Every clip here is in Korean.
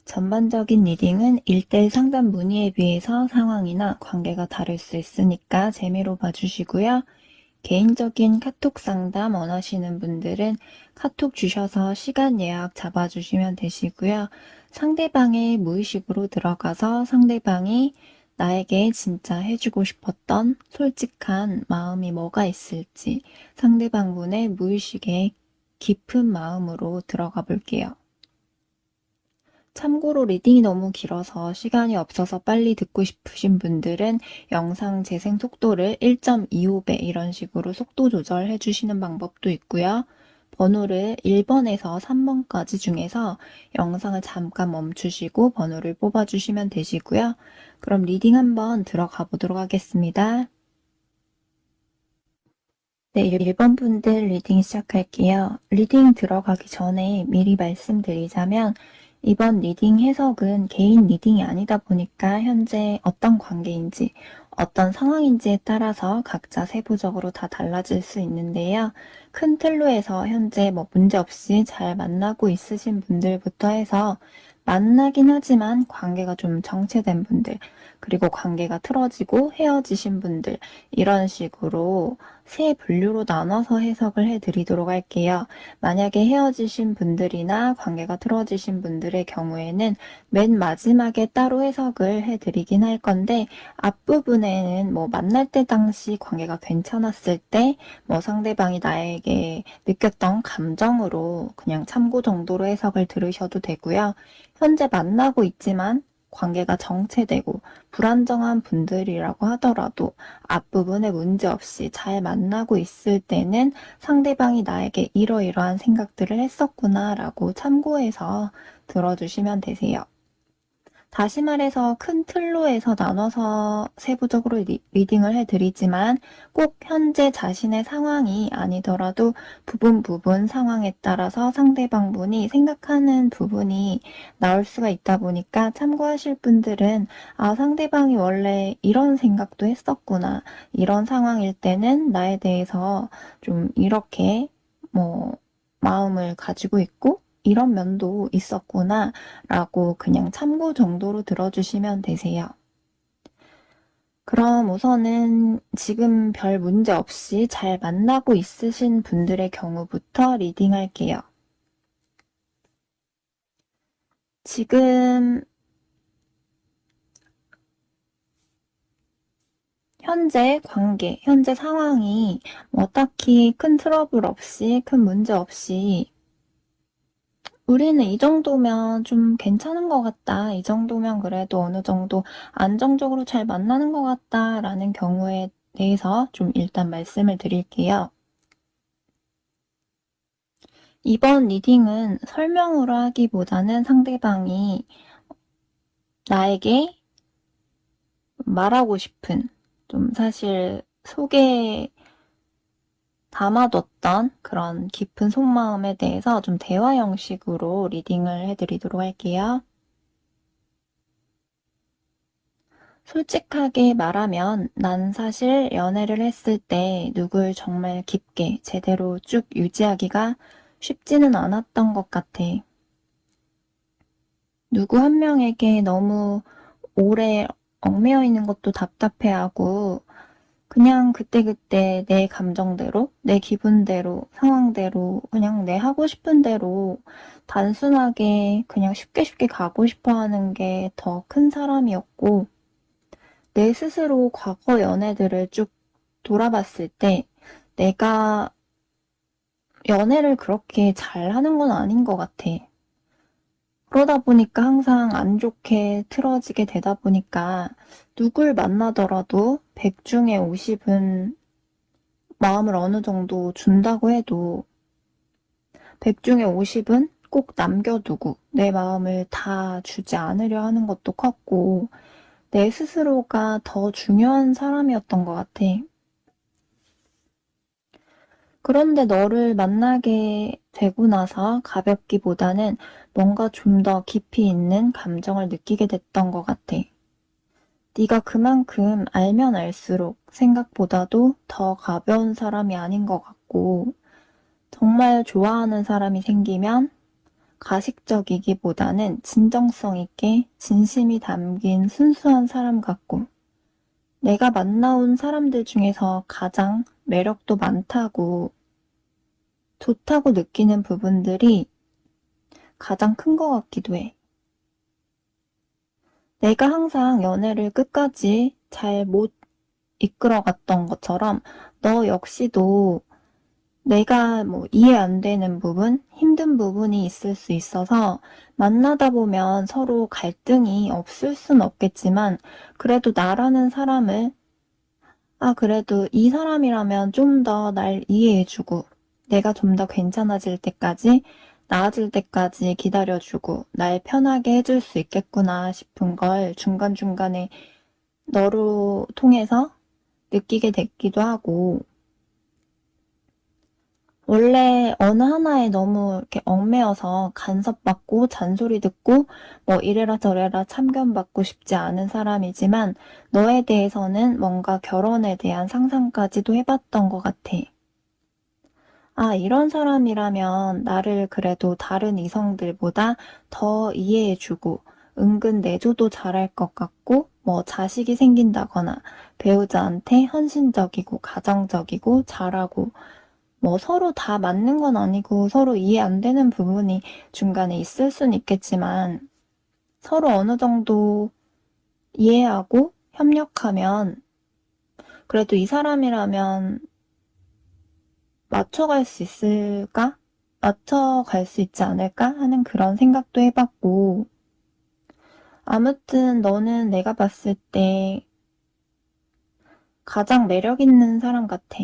전반적인 리딩은 1대1 상담 문의에 비해서 상황이나 관계가 다를 수 있으니까 재미로 봐주시고요. 개인적인 카톡 상담 원하시는 분들은 카톡 주셔서 시간 예약 잡아주시면 되시고요. 상대방의 무의식으로 들어가서 상대방이 나에게 진짜 해주고 싶었던 솔직한 마음이 뭐가 있을지 상대방분의 무의식에 깊은 마음으로 들어가 볼게요. 참고로 리딩이 너무 길어서 시간이 없어서 빨리 듣고 싶으신 분들은 영상 재생 속도를 1.25배 이런 식으로 속도 조절해 주시는 방법도 있고요. 번호를 1번에서 3번까지 중에서 영상을 잠깐 멈추시고 번호를 뽑아주시면 되시고요. 그럼 리딩 한번 들어가 보도록 하겠습니다. 네, 1번 분들 리딩 시작할게요. 리딩 들어가기 전에 미리 말씀드리자면 이번 리딩 해석은 개인 리딩이 아니다 보니까 현재 어떤 관계인지 어떤 상황인지에 따라서 각자 세부적으로 다 달라질 수 있는데요. 큰 틀로 해서 현재 문제없이 잘 만나고 있으신 분들부터 해서 만나긴 하지만 관계가 좀 정체된 분들, 그리고 관계가 틀어지고 헤어지신 분들, 이런 식으로 세 분류로 나눠서 해석을 해드리도록 할게요. 만약에 헤어지신 분들이나 관계가 틀어지신 분들의 경우에는 맨 마지막에 따로 해석을 해드리긴 할 건데, 앞부분에는 만날 때 당시 관계가 괜찮았을 때 상대방이 나에게 느꼈던 감정으로 그냥 참고 정도로 해석을 들으셔도 되고요. 현재 만나고 있지만 관계가 정체되고 불안정한 분들이라고 하더라도 앞부분에 문제없이 잘 만나고 있을 때는 상대방이 나에게 이러이러한 생각들을 했었구나 라고 참고해서 들어주시면 되세요. 다시 말해서 큰 틀로 해서 나눠서 세부적으로 리딩을 해드리지만 꼭 현재 자신의 상황이 아니더라도 부분 상황에 따라서 상대방 분이 생각하는 부분이 나올 수가 있다 보니까 참고하실 분들은 상대방이 원래 이런 생각도 했었구나. 이런 상황일 때는 나에 대해서 좀 이렇게 마음을 가지고 있고 이런 면도 있었구나 라고 그냥 참고 정도로 들어주시면 되세요. 그럼 우선은 지금 별 문제 없이 잘 만나고 있으신 분들의 경우부터 리딩할게요. 지금 현재 관계, 현재 상황이 딱히 큰 트러블 없이, 큰 문제 없이 우리는 이 정도면 좀 괜찮은 것 같다. 이 정도면 그래도 어느 정도 안정적으로 잘 만나는 것 같다. 라는 경우에 대해서 좀 일단 말씀을 드릴게요. 이번 리딩은 설명으로 하기보다는 상대방이 나에게 말하고 싶은, 좀 사실 속에 담아뒀던 그런 깊은 속마음에 대해서 좀 대화 형식으로 리딩을 해드리도록 할게요. 솔직하게 말하면 난 사실 연애를 했을 때 누굴 정말 깊게 제대로 쭉 유지하기가 쉽지는 않았던 것 같아. 누구 한 명에게 너무 오래 얽매여 있는 것도 답답해하고 그냥 그때그때 내 감정대로, 내 기분대로, 상황대로 그냥 내 하고 싶은 대로 단순하게 그냥 쉽게 가고 싶어 하는 게 더 큰 사람이었고 내 스스로 과거 연애들을 쭉 돌아봤을 때 내가 연애를 그렇게 잘하는 건 아닌 것 같아. 그러다 보니까 항상 안 좋게 틀어지게 되다 보니까 누굴 만나더라도 100 중에 50은 마음을 어느 정도 준다고 해도 100 중에 50은 꼭 남겨두고 내 마음을 다 주지 않으려 하는 것도 컸고 내 스스로가 더 중요한 사람이었던 것 같아. 그런데 너를 만나게 되고 나서 가볍기보다는 뭔가 좀 더 깊이 있는 감정을 느끼게 됐던 것 같아. 네가 그만큼 알면 알수록 생각보다도 더 가벼운 사람이 아닌 것 같고 정말 좋아하는 사람이 생기면 가식적이기보다는 진정성 있게 진심이 담긴 순수한 사람 같고, 내가 만나온 사람들 중에서 가장 매력도 많다고, 좋다고 느끼는 부분들이 가장 큰 것 같기도 해. 내가 항상 연애를 끝까지 잘 못 이끌어갔던 것처럼 너 역시도 내가 뭐 이해 안 되는 부분, 힘든 부분이 있을 수 있어서 만나다 보면 서로 갈등이 없을 순 없겠지만 그래도 나라는 사람을 그래도 이 사람이라면 좀 더 날 이해해주고 내가 좀 더 괜찮아질 때까지 나아질 때까지 기다려주고 날 편하게 해줄 수 있겠구나 싶은 걸 중간중간에 너로 통해서 느끼게 됐기도 하고 원래 어느 하나에 너무 이렇게 얽매여서 간섭받고 잔소리 듣고 뭐 이래라 저래라 참견받고 싶지 않은 사람이지만 너에 대해서는 뭔가 결혼에 대한 상상까지도 해봤던 것 같아. 이런 사람이라면 나를 그래도 다른 이성들보다 더 이해해주고 은근 내조도 잘할 것 같고 뭐 자식이 생긴다거나 배우자한테 헌신적이고 가정적이고 잘하고 뭐 서로 다 맞는 건 아니고 서로 이해 안 되는 부분이 중간에 있을 순 있겠지만 서로 어느 정도 이해하고 협력하면 그래도 이 사람이라면 맞춰갈 수 있을까? 맞춰갈 수 있지 않을까? 하는 그런 생각도 해봤고 아무튼 너는 내가 봤을 때 가장 매력 있는 사람 같아.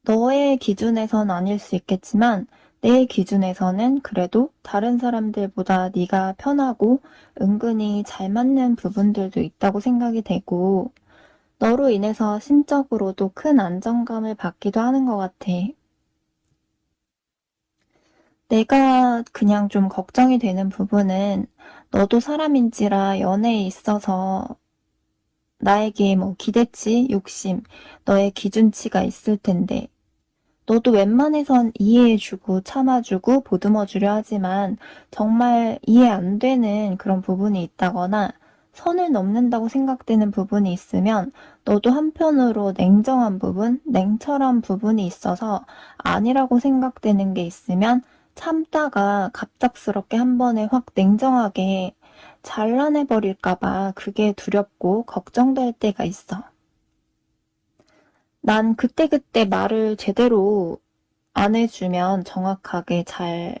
너의 기준에선 아닐 수 있겠지만 내 기준에서는 그래도 다른 사람들보다 네가 편하고 은근히 잘 맞는 부분들도 있다고 생각이 되고 너로 인해서 심적으로도 큰 안정감을 받기도 하는 것 같아. 내가 그냥 좀 걱정이 되는 부분은 너도 사람인지라 연애에 있어서 나에게 뭐 기대치, 욕심, 너의 기준치가 있을 텐데 너도 웬만해선 이해해주고 참아주고 보듬어주려 하지만 정말 이해 안 되는 그런 부분이 있다거나 선을 넘는다고 생각되는 부분이 있으면 너도 한편으로 냉정한 부분, 냉철한 부분이 있어서 아니라고 생각되는 게 있으면 참다가 갑작스럽게 한 번에 확 냉정하게 잘라내버릴까봐 그게 두렵고 걱정될 때가 있어. 난 그때그때 말을 제대로 안 해주면 정확하게 잘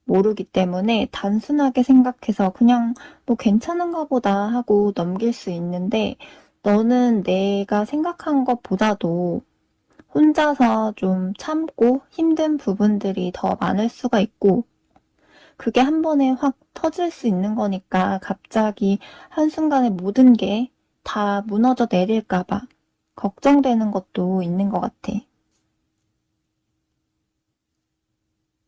모르기 때문에 단순하게 생각해서 그냥 뭐 괜찮은가 보다 하고 넘길 수 있는데 너는 내가 생각한 것보다도 혼자서 좀 참고 힘든 부분들이 더 많을 수가 있고 그게 한 번에 확 터질 수 있는 거니까 갑자기 한순간에 모든 게 다 무너져 내릴까 봐 걱정되는 것도 있는 것 같아.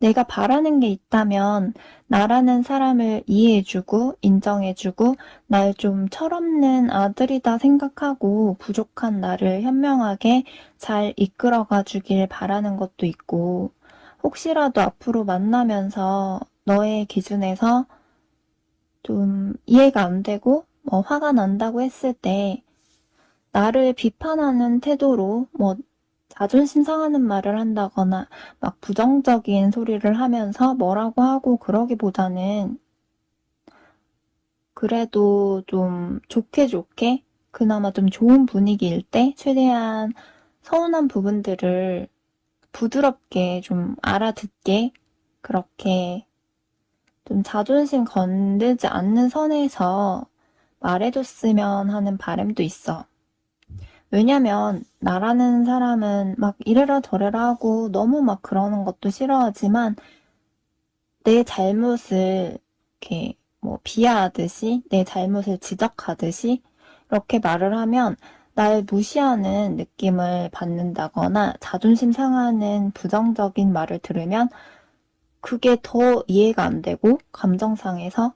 내가 바라는 게 있다면 나라는 사람을 이해해주고 인정해주고 날 좀 철없는 아들이다 생각하고 부족한 나를 현명하게 잘 이끌어가 주길 바라는 것도 있고 혹시라도 앞으로 만나면서 너의 기준에서 좀 이해가 안 되고 뭐 화가 난다고 했을 때 나를 비판하는 태도로 뭐 자존심 상하는 말을 한다거나 막 부정적인 소리를 하면서 뭐라고 하고 그러기보다는 그래도 좀 좋게 좋게 그나마 좀 좋은 분위기일 때 최대한 서운한 부분들을 부드럽게 좀 알아듣게 그렇게 좀 자존심 건들지 않는 선에서 말해줬으면 하는 바람도 있어. 왜냐면 나라는 사람은 막 이래라 저래라 하고 너무 막 그러는 것도 싫어하지만 내 잘못을 이렇게 뭐 비하하듯이 내 잘못을 지적하듯이 이렇게 말을 하면 날 무시하는 느낌을 받는다거나 자존심 상하는 부정적인 말을 들으면 그게 더 이해가 안 되고 감정 상해서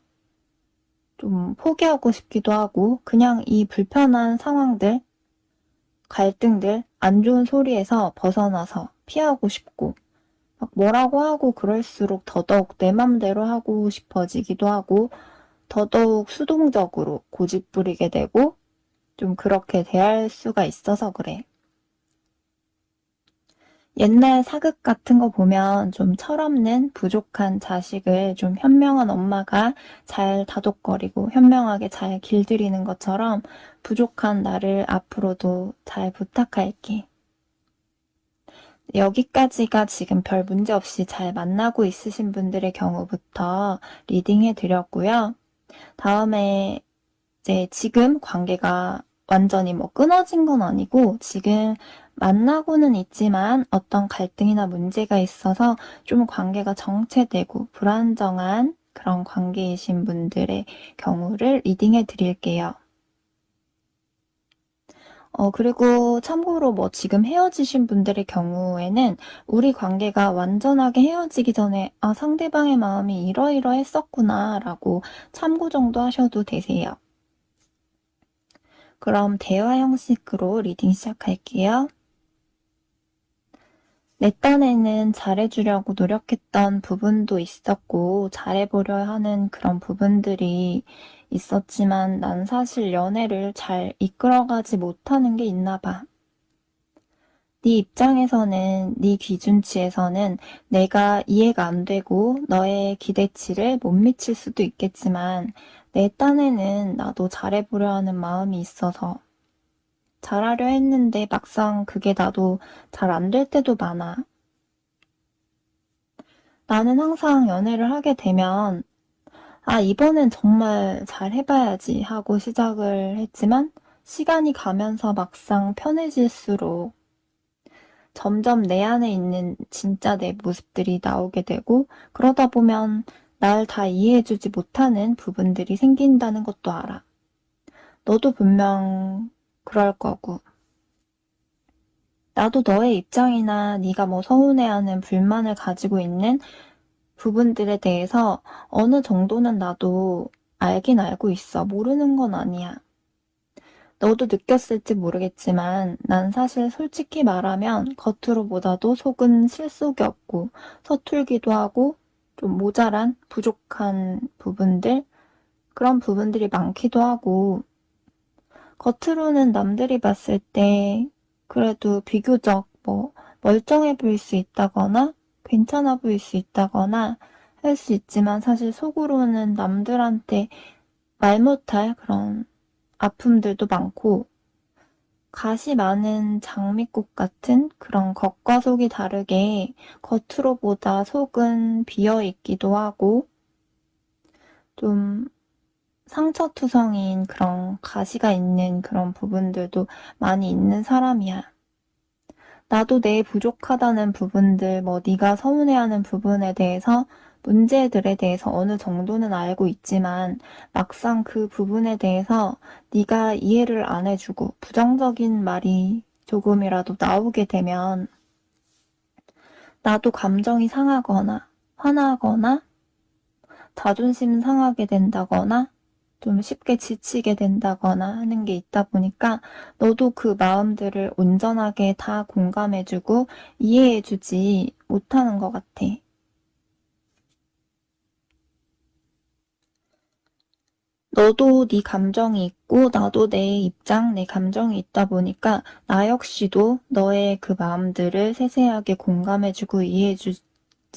좀 포기하고 싶기도 하고 그냥 이 불편한 상황들 갈등들, 안 좋은 소리에서 벗어나서 피하고 싶고 막 뭐라고 하고 그럴수록 더더욱 내 맘대로 하고 싶어지기도 하고 더더욱 수동적으로 고집 부리게 되고 좀 그렇게 대할 수가 있어서 그래. 옛날 사극 같은 거 보면 좀 철없는 부족한 자식을 좀 현명한 엄마가 잘 다독거리고 현명하게 잘 길들이는 것처럼 부족한 나를 앞으로도 잘 부탁할게. 여기까지가 지금 별 문제 없이 잘 만나고 있으신 분들의 경우부터 리딩해 드렸고요. 다음에 이제 지금 관계가 완전히 뭐 끊어진 건 아니고 지금 만나고는 있지만 어떤 갈등이나 문제가 있어서 좀 관계가 정체되고 불안정한 그런 관계이신 분들의 경우를 리딩해 드릴게요. 그리고 참고로 뭐 지금 헤어지신 분들의 경우에는 우리 관계가 완전하게 헤어지기 전에 아, 상대방의 마음이 이러이러했었구나 라고 참고 정도 하셔도 되세요. 그럼 대화 형식으로 리딩 시작할게요. 내 딴에는 잘해주려고 노력했던 부분도 있었고 잘해보려 하는 그런 부분들이 있었지만 난 사실 연애를 잘 이끌어가지 못하는 게 있나 봐. 네 입장에서는 네 기준치에서는 내가 이해가 안 되고 너의 기대치를 못 미칠 수도 있겠지만 내 딴에는 나도 잘해보려 하는 마음이 있어서 잘하려 했는데 막상 그게 나도 잘 안 될 때도 많아. 나는 항상 연애를 하게 되면 아, 이번엔 정말 잘 해봐야지 하고 시작을 했지만 시간이 가면서 막상 편해질수록 점점 내 안에 있는 진짜 내 모습들이 나오게 되고 그러다 보면 날 다 이해해주지 못하는 부분들이 생긴다는 것도 알아. 너도 분명 그럴 거고. 나도 너의 입장이나 네가 뭐 서운해하는 불만을 가지고 있는 부분들에 대해서 어느 정도는 나도 알긴 알고 있어. 모르는 건 아니야. 너도 느꼈을지 모르겠지만 난 사실 솔직히 말하면 겉으로보다도 속은 실속이 없고 서툴기도 하고 좀 모자란 부족한 부분들 그런 부분들이 많기도 하고 겉으로는 남들이 봤을 때 그래도 비교적 뭐 멀쩡해 보일 수 있다거나 괜찮아 보일 수 있다거나 할 수 있지만 사실 속으로는 남들한테 말 못할 그런 아픔들도 많고 가시 많은 장미꽃 같은 그런 겉과 속이 다르게 겉으로보다 속은 비어 있기도 하고 좀 상처투성인 그런 가시가 있는 그런 부분들도 많이 있는 사람이야. 나도 내 부족하다는 부분들, 뭐 네가 서운해하는 부분에 대해서 문제들에 대해서 어느 정도는 알고 있지만 막상 그 부분에 대해서 네가 이해를 안 해주고 부정적인 말이 조금이라도 나오게 되면 나도 감정이 상하거나 화나거나 자존심 상하게 된다거나 좀 쉽게 지치게 된다거나 하는 게 있다 보니까 너도 그 마음들을 온전하게 다 공감해주고 이해해주지 못하는 것 같아. 너도 네 감정이 있고 나도 내 입장, 내 감정이 있다 보니까 나 역시도 너의 그 마음들을 세세하게 공감해주고 이해해주지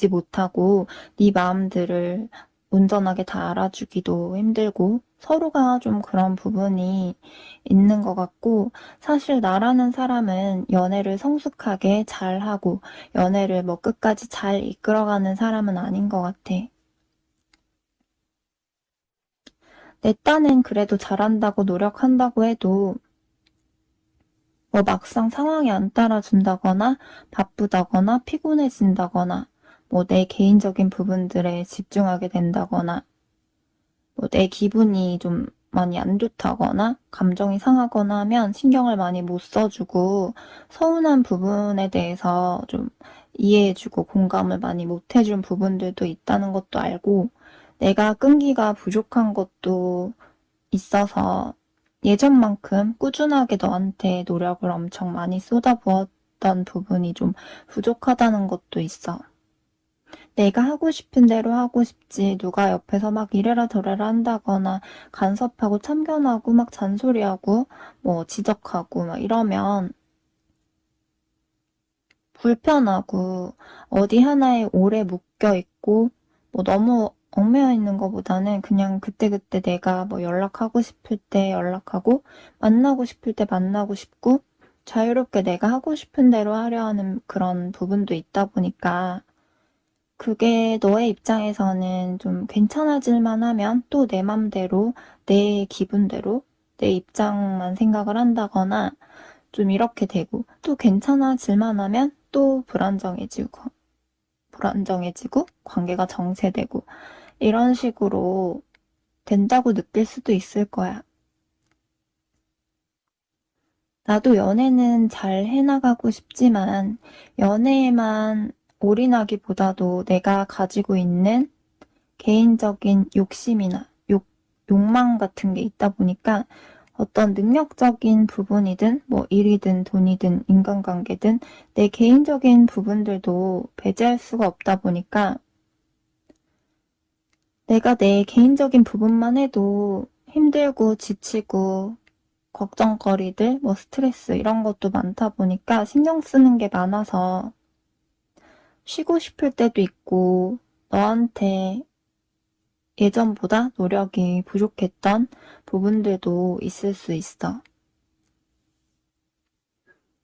못하고 네 마음들을 온전하게 다 알아주기도 힘들고 서로가 좀 그런 부분이 있는 것 같고 사실 나라는 사람은 연애를 성숙하게 잘하고 연애를 뭐 끝까지 잘 이끌어가는 사람은 아닌 것 같아. 내 딴엔 그래도 잘한다고 노력한다고 해도 뭐 막상 상황이 안 따라준다거나 바쁘다거나 피곤해진다거나 뭐 내 개인적인 부분들에 집중하게 된다거나 뭐 내 기분이 좀 많이 안 좋다거나 감정이 상하거나 하면 신경을 많이 못 써주고 서운한 부분에 대해서 좀 이해해주고 공감을 많이 못 해준 부분들도 있다는 것도 알고 내가 끈기가 부족한 것도 있어서 예전만큼 꾸준하게 너한테 노력을 엄청 많이 쏟아부었던 부분이 좀 부족하다는 것도 있어. 내가 하고 싶은 대로 하고 싶지 누가 옆에서 막 이래라 저래라 한다거나 간섭하고 참견하고 막 잔소리하고 뭐 지적하고 막 이러면 불편하고 어디 하나에 오래 묶여 있고 뭐 너무 얽매여 있는 것보다는 그냥 그때그때 내가 뭐 연락하고 싶을 때 연락하고 만나고 싶을 때 만나고 싶고 자유롭게 내가 하고 싶은 대로 하려 하는 그런 부분도 있다 보니까 그게 너의 입장에서는 좀 괜찮아질만 하면 또 내 맘대로 내 기분대로 내 입장만 생각을 한다거나 좀 이렇게 되고 또 괜찮아질만 하면 또 불안정해지고 관계가 정체되고 이런 식으로 된다고 느낄 수도 있을 거야. 나도 연애는 잘 해나가고 싶지만 연애에만 올인하기보다도 내가 가지고 있는 개인적인 욕심이나 욕망 같은 게 있다 보니까 어떤 능력적인 부분이든 뭐 일이든 돈이든 인간관계든 내 개인적인 부분들도 배제할 수가 없다 보니까 내가 내 개인적인 부분만 해도 힘들고 지치고 걱정거리들, 뭐 스트레스 이런 것도 많다 보니까 신경 쓰는 게 많아서 쉬고 싶을 때도 있고 너한테 예전보다 노력이 부족했던 부분들도 있을 수 있어.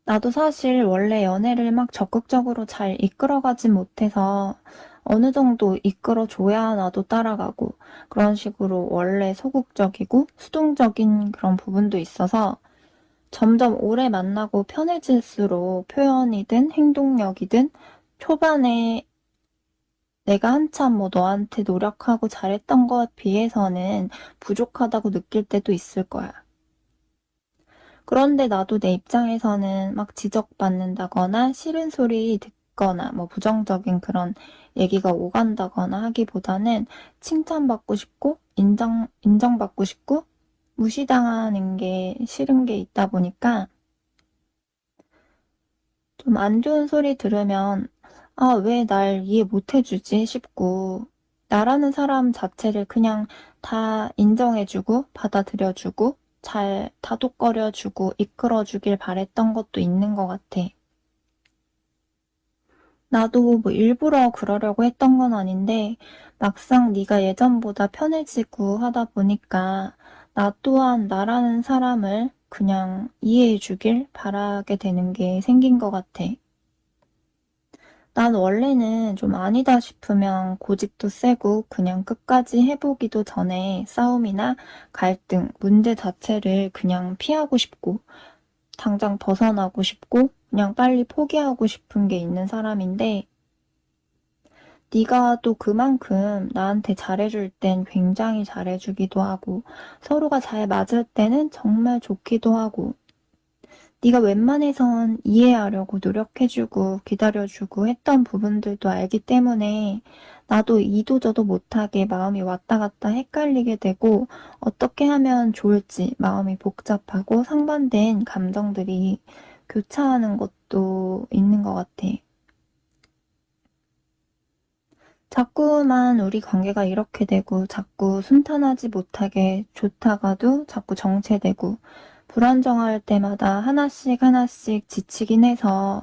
나도 사실 원래 연애를 막 적극적으로 잘 이끌어가지 못해서 어느 정도 이끌어줘야 나도 따라가고 그런 식으로 원래 소극적이고 수동적인 그런 부분도 있어서 점점 오래 만나고 편해질수록 표현이든 행동력이든 초반에 내가 한참 뭐 너한테 노력하고 잘했던 것 비해서는 부족하다고 느낄 때도 있을 거야. 그런데 나도 내 입장에서는 막 지적받는다거나 싫은 소리 듣거나 뭐 부정적인 그런 얘기가 오간다거나 하기보다는 칭찬받고 싶고 인정받고 싶고 무시당하는 게 싫은 게 있다 보니까 좀 안 좋은 소리 들으면 아, 왜 날 이해 못 해주지 싶고 나라는 사람 자체를 그냥 다 인정해주고 받아들여주고 잘 다독거려주고 이끌어주길 바랬던 것도 있는 것 같아. 나도 뭐 일부러 그러려고 했던 건 아닌데 막상 네가 예전보다 편해지고 하다 보니까 나 또한 나라는 사람을 그냥 이해해주길 바라게 되는 게 생긴 것 같아. 난 원래는 좀 아니다 싶으면 고집도 세고 그냥 끝까지 해보기도 전에 싸움이나 갈등, 문제 자체를 그냥 피하고 싶고 당장 벗어나고 싶고 그냥 빨리 포기하고 싶은 게 있는 사람인데 네가 또 그만큼 나한테 잘해줄 땐 굉장히 잘해주기도 하고 서로가 잘 맞을 때는 정말 좋기도 하고 네가 웬만해선 이해하려고 노력해주고 기다려주고 했던 부분들도 알기 때문에 나도 이도저도 못하게 마음이 왔다 갔다 헷갈리게 되고 어떻게 하면 좋을지 마음이 복잡하고 상반된 감정들이 교차하는 것도 있는 것 같아. 자꾸만 우리 관계가 이렇게 되고 자꾸 순탄하지 못하게 좋다가도 자꾸 정체되고 불안정할 때마다 하나씩 하나씩 지치긴 해서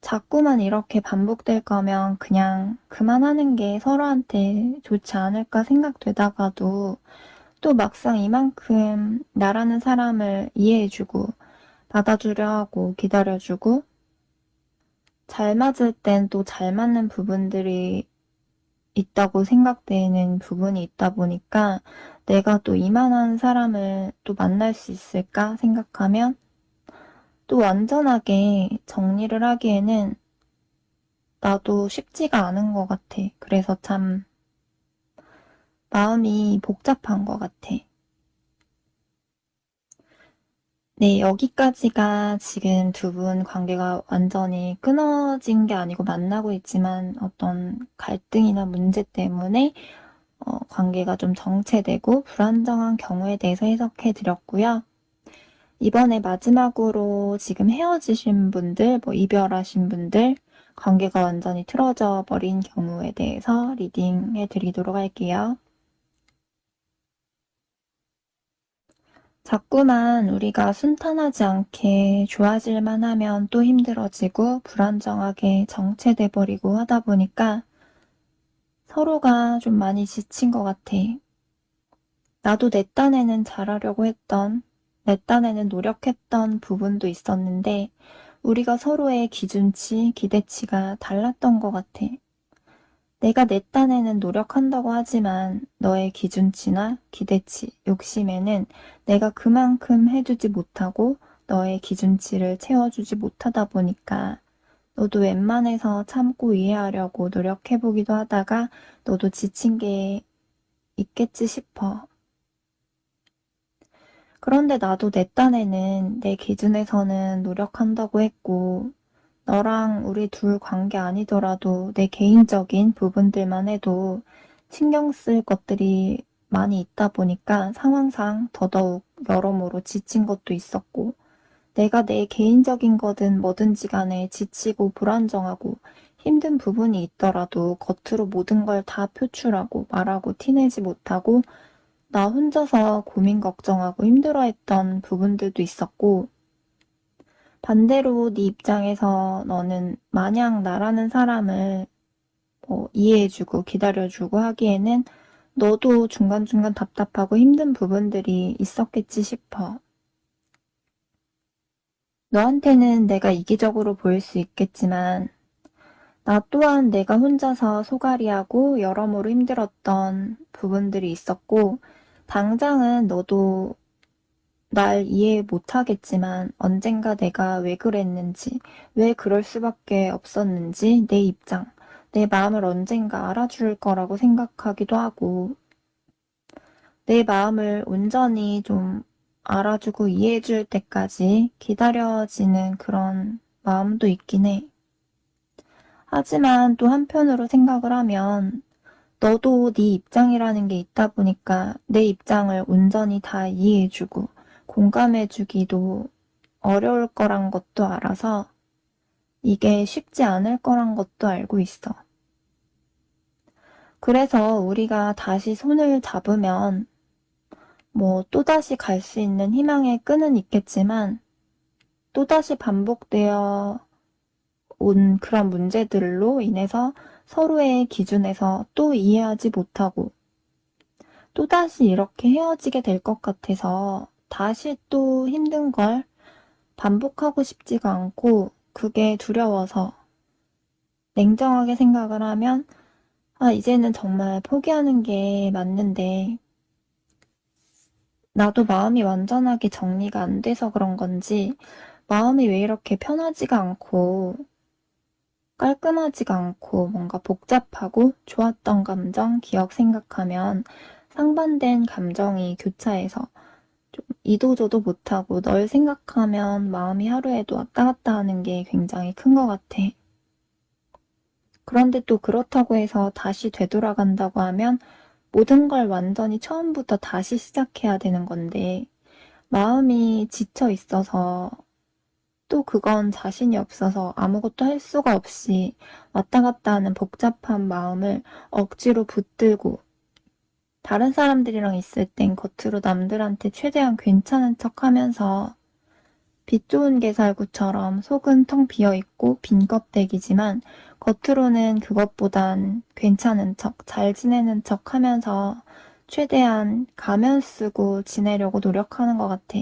자꾸만 이렇게 반복될 거면 그냥 그만하는 게 서로한테 좋지 않을까 생각되다가도 또 막상 이만큼 나라는 사람을 이해해주고 받아주려 하고 기다려주고 잘 맞을 땐 또 잘 맞는 부분들이 있다고 생각되는 부분이 있다 보니까 내가 또 이만한 사람을 또 만날 수 있을까 생각하면 또 완전하게 정리를 하기에는 나도 쉽지가 않은 것 같아. 그래서 참 마음이 복잡한 것 같아. 네, 여기까지가 지금 두 분 관계가 완전히 끊어진 게 아니고 만나고 있지만 어떤 갈등이나 문제 때문에 관계가 좀 정체되고 불안정한 경우에 대해서 해석해 드렸고요. 이번에 마지막으로 지금 헤어지신 분들, 뭐 이별하신 분들, 관계가 완전히 틀어져 버린 경우에 대해서 리딩해 드리도록 할게요. 자꾸만 우리가 순탄하지 않게 좋아질만 하면 또 힘들어지고 불안정하게 정체돼 버리고 하다 보니까 서로가 좀 많이 지친 것 같아. 나도 내 딴에는 잘하려고 했던, 내 딴에는 노력했던 부분도 있었는데 우리가 서로의 기준치, 기대치가 달랐던 것 같아. 내가 내 딴에는 노력한다고 하지만 너의 기준치나 기대치, 욕심에는 내가 그만큼 해주지 못하고 너의 기준치를 채워주지 못하다 보니까 너도 웬만해서 참고 이해하려고 노력해보기도 하다가 너도 지친 게 있겠지 싶어. 그런데 나도 내 딴에는 내 기준에서는 노력한다고 했고 너랑 우리 둘 관계 아니더라도 내 개인적인 부분들만 해도 신경 쓸 것들이 많이 있다 보니까 상황상 더더욱 여러모로 지친 것도 있었고 내가 내 개인적인 거든 뭐든지 간에 지치고 불안정하고 힘든 부분이 있더라도 겉으로 모든 걸 다 표출하고 말하고 티내지 못하고 나 혼자서 고민 걱정하고 힘들어했던 부분들도 있었고 반대로 네 입장에서 너는 마냥 나라는 사람을 이해해주고 기다려주고 하기에는 너도 중간중간 답답하고 힘든 부분들이 있었겠지 싶어. 너한테는 내가 이기적으로 보일 수 있겠지만 나 또한 내가 혼자서 소갈이하고 여러모로 힘들었던 부분들이 있었고 당장은 너도 날 이해 못하겠지만 언젠가 내가 왜 그랬는지, 왜 그럴 수밖에 없었는지 내 입장, 내 마음을 언젠가 알아줄 거라고 생각하기도 하고 내 마음을 온전히 좀 알아주고 이해해줄 때까지 기다려지는 그런 마음도 있긴 해. 하지만 또 한편으로 생각을 하면 너도 네 입장이라는 게 있다 보니까 내 입장을 온전히 다 이해해주고 공감해주기도 어려울 거란 것도 알아서 이게 쉽지 않을 거란 것도 알고 있어. 그래서 우리가 다시 손을 잡으면 또다시 갈 수 있는 희망의 끈은 있겠지만 또다시 반복되어 온 그런 문제들로 인해서 서로의 기준에서 또 이해하지 못하고 또다시 이렇게 헤어지게 될 것 같아서 다시 또 힘든 걸 반복하고 싶지가 않고 그게 두려워서 냉정하게 생각을 하면 이제는 정말 포기하는 게 맞는데 나도 마음이 완전하게 정리가 안 돼서 그런 건지 마음이 왜 이렇게 편하지가 않고 깔끔하지가 않고 뭔가 복잡하고 좋았던 감정, 기억 생각하면 상반된 감정이 교차해서 좀 이도저도 못하고 널 생각하면 마음이 하루에도 왔다 갔다 하는 게 굉장히 큰 것 같아. 그런데 또 그렇다고 해서 다시 되돌아간다고 하면 모든 걸 완전히 처음부터 다시 시작해야 되는 건데 마음이 지쳐 있어서 또 그건 자신이 없어서 아무것도 할 수가 없이 왔다 갔다 하는 복잡한 마음을 억지로 붙들고 다른 사람들이랑 있을 땐 겉으로 남들한테 최대한 괜찮은 척 하면서 빛 좋은 개살구처럼 속은 텅 비어있고 빈 껍데기지만 겉으로는 그것보단 괜찮은 척, 잘 지내는 척 하면서 최대한 가면 쓰고 지내려고 노력하는 것 같아.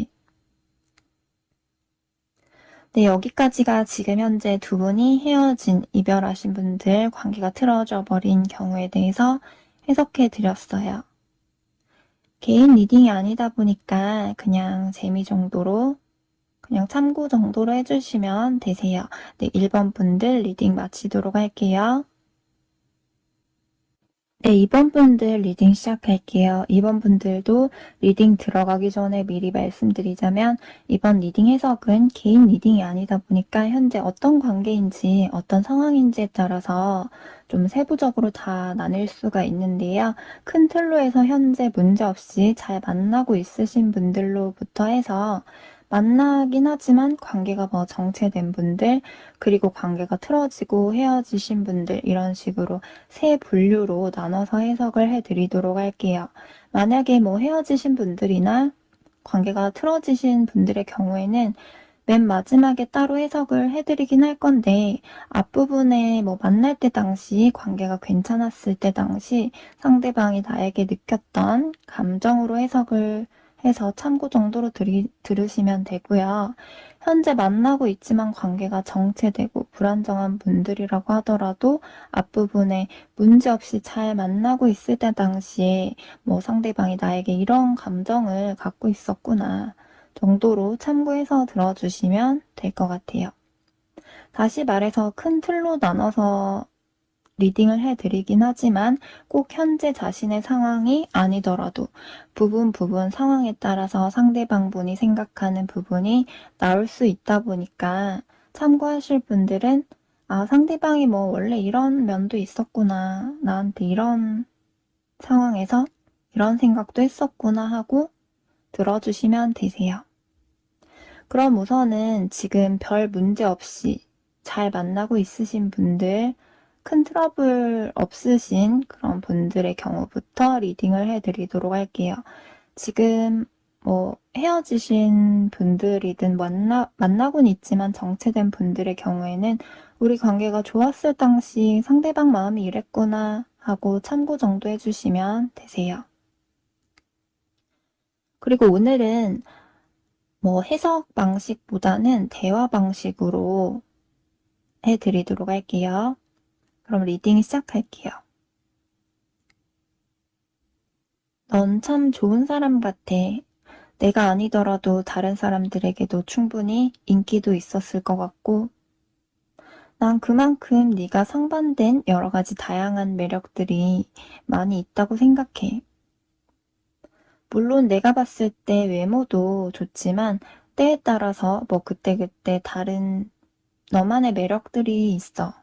네, 여기까지가 지금 현재 두 분이 헤어진, 이별하신 분들 관계가 틀어져 버린 경우에 대해서 해석해 드렸어요. 개인 리딩이 아니다 보니까 그냥 재미 정도로 그냥 참고 정도로 해주시면 되세요. 네, 1번 분들 리딩 마치도록 할게요. 네, 2번 분들 리딩 시작할게요. 2번 분들도 리딩 들어가기 전에 미리 말씀드리자면 이번 리딩 해석은 개인 리딩이 아니다 보니까 현재 어떤 관계인지 어떤 상황인지에 따라서 좀 세부적으로 다 나뉠 수가 있는데요. 큰 틀로 해서 현재 문제없이 잘 만나고 있으신 분들로부터 해서 만나긴 하지만 관계가 뭐 정체된 분들, 그리고 관계가 틀어지고 헤어지신 분들, 이런 식으로 세 분류로 나눠서 해석을 해드리도록 할게요. 만약에 뭐 헤어지신 분들이나 관계가 틀어지신 분들의 경우에는 맨 마지막에 따로 해석을 해드리긴 할 건데, 앞부분에 뭐 만날 때 당시, 관계가 괜찮았을 때 당시 상대방이 나에게 느꼈던 감정으로 해석을 해서 참고 정도로 들으시면 되고요. 현재 만나고 있지만 관계가 정체되고 불안정한 분들이라고 하더라도 앞부분에 문제없이 잘 만나고 있을 때 당시에 뭐 상대방이 나에게 이런 감정을 갖고 있었구나 정도로 참고해서 들어주시면 될 것 같아요. 다시 말해서 큰 틀로 나눠서 리딩을 해드리긴 하지만 꼭 현재 자신의 상황이 아니더라도 부분 상황에 따라서 상대방 분이 생각하는 부분이 나올 수 있다 보니까 참고하실 분들은 아, 상대방이 뭐 원래 이런 면도 있었구나. 나한테 이런 상황에서 이런 생각도 했었구나 하고 들어주시면 되세요. 그럼 우선은 지금 별 문제 없이 잘 만나고 있으신 분들, 큰 트러블 없으신 그런 분들의 경우부터 리딩을 해드리도록 할게요. 지금 뭐 헤어지신 분들이든 만나곤 있지만 정체된 분들의 경우에는 우리 관계가 좋았을 당시 상대방 마음이 이랬구나 하고 참고 정도 해주시면 되세요. 그리고 오늘은 뭐 해석 방식보다는 대화 방식으로 해드리도록 할게요. 그럼 리딩 시작할게요. 넌 참 좋은 사람 같아. 내가 아니더라도 다른 사람들에게도 충분히 인기도 있었을 것 같고, 난 그만큼 네가 상반된 여러 가지 다양한 매력들이 많이 있다고 생각해. 물론 내가 봤을 때 외모도 좋지만 때에 따라서 뭐 그때그때 다른 너만의 매력들이 있어.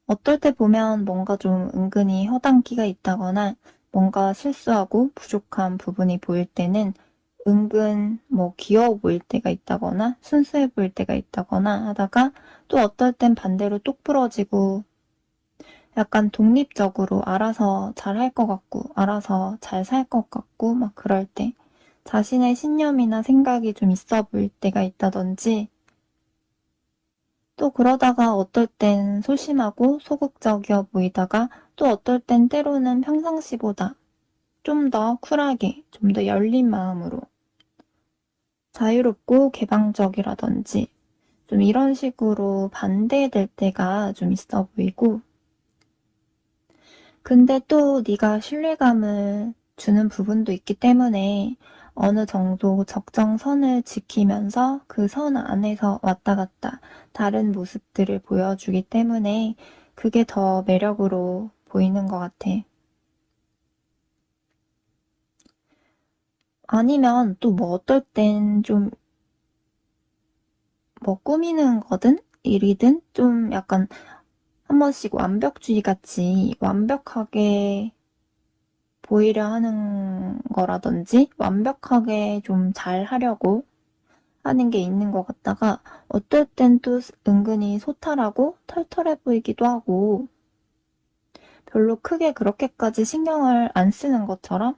어떨 때 보면 뭔가 좀 은근히 허당기가 있다거나 뭔가 실수하고 부족한 부분이 보일 때는 은근 뭐 귀여워 보일 때가 있다거나 순수해 보일 때가 있다거나 하다가 또 어떨 땐 반대로 똑 부러지고 약간 독립적으로 알아서 잘 할 것 같고 알아서 잘 살 것 같고 막 그럴 때 자신의 신념이나 생각이 좀 있어 보일 때가 있다든지 또 그러다가 어떨 땐 소심하고 소극적이어 보이다가 또 어떨 땐 때로는 평상시보다 좀 더 쿨하게, 좀 더 열린 마음으로 자유롭고 개방적이라든지 좀 이런 식으로 반대될 때가 좀 있어 보이고 근데 또 네가 신뢰감을 주는 부분도 있기 때문에 어느 정도 적정선을 지키면서 그 선 안에서 왔다 갔다 다른 모습들을 보여주기 때문에 그게 더 매력으로 보이는 것 같아. 아니면 또 뭐 어떨 땐 좀 뭐 꾸미는 거든 일이든 좀 약간 한 번씩 완벽주의 같이 완벽하게 보이려 하는 거라든지 완벽하게 좀 잘하려고 하는 게 있는 것 같다가 어떨 땐 또 은근히 소탈하고 털털해 보이기도 하고 별로 크게 그렇게까지 신경을 안 쓰는 것처럼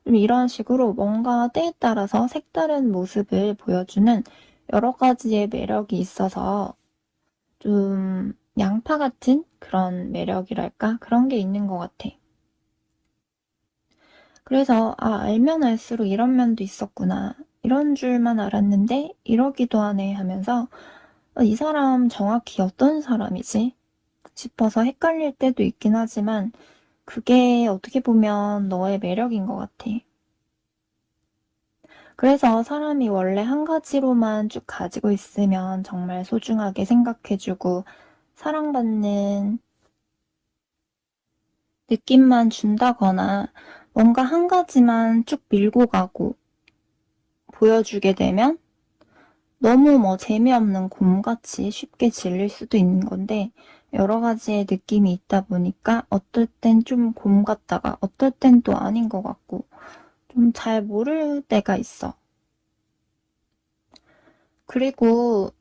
좀 이런 식으로 뭔가 때에 따라서 색다른 모습을 보여주는 여러 가지의 매력이 있어서 좀 양파 같은 그런 매력이랄까? 그런 게 있는 것 같아. 그래서 아, 알면 알수록 이런 면도 있었구나. 이런 줄만 알았는데 이러기도 하네 하면서 이 사람 정확히 어떤 사람이지? 싶어서 헷갈릴 때도 있긴 하지만 그게 어떻게 보면 너의 매력인 것 같아. 그래서 사람이 원래 한 가지로만 쭉 가지고 있으면 정말 소중하게 생각해주고 사랑받는 느낌만 준다거나 뭔가 한 가지만 쭉 밀고 가고 보여주게 되면 너무 뭐 재미없는 곰같이 쉽게 질릴 수도 있는 건데 여러 가지의 느낌이 있다 보니까 어떨 땐 좀 곰 같다가 어떨 땐 또 아닌 것 같고 좀 잘 모를 때가 있어. 그리고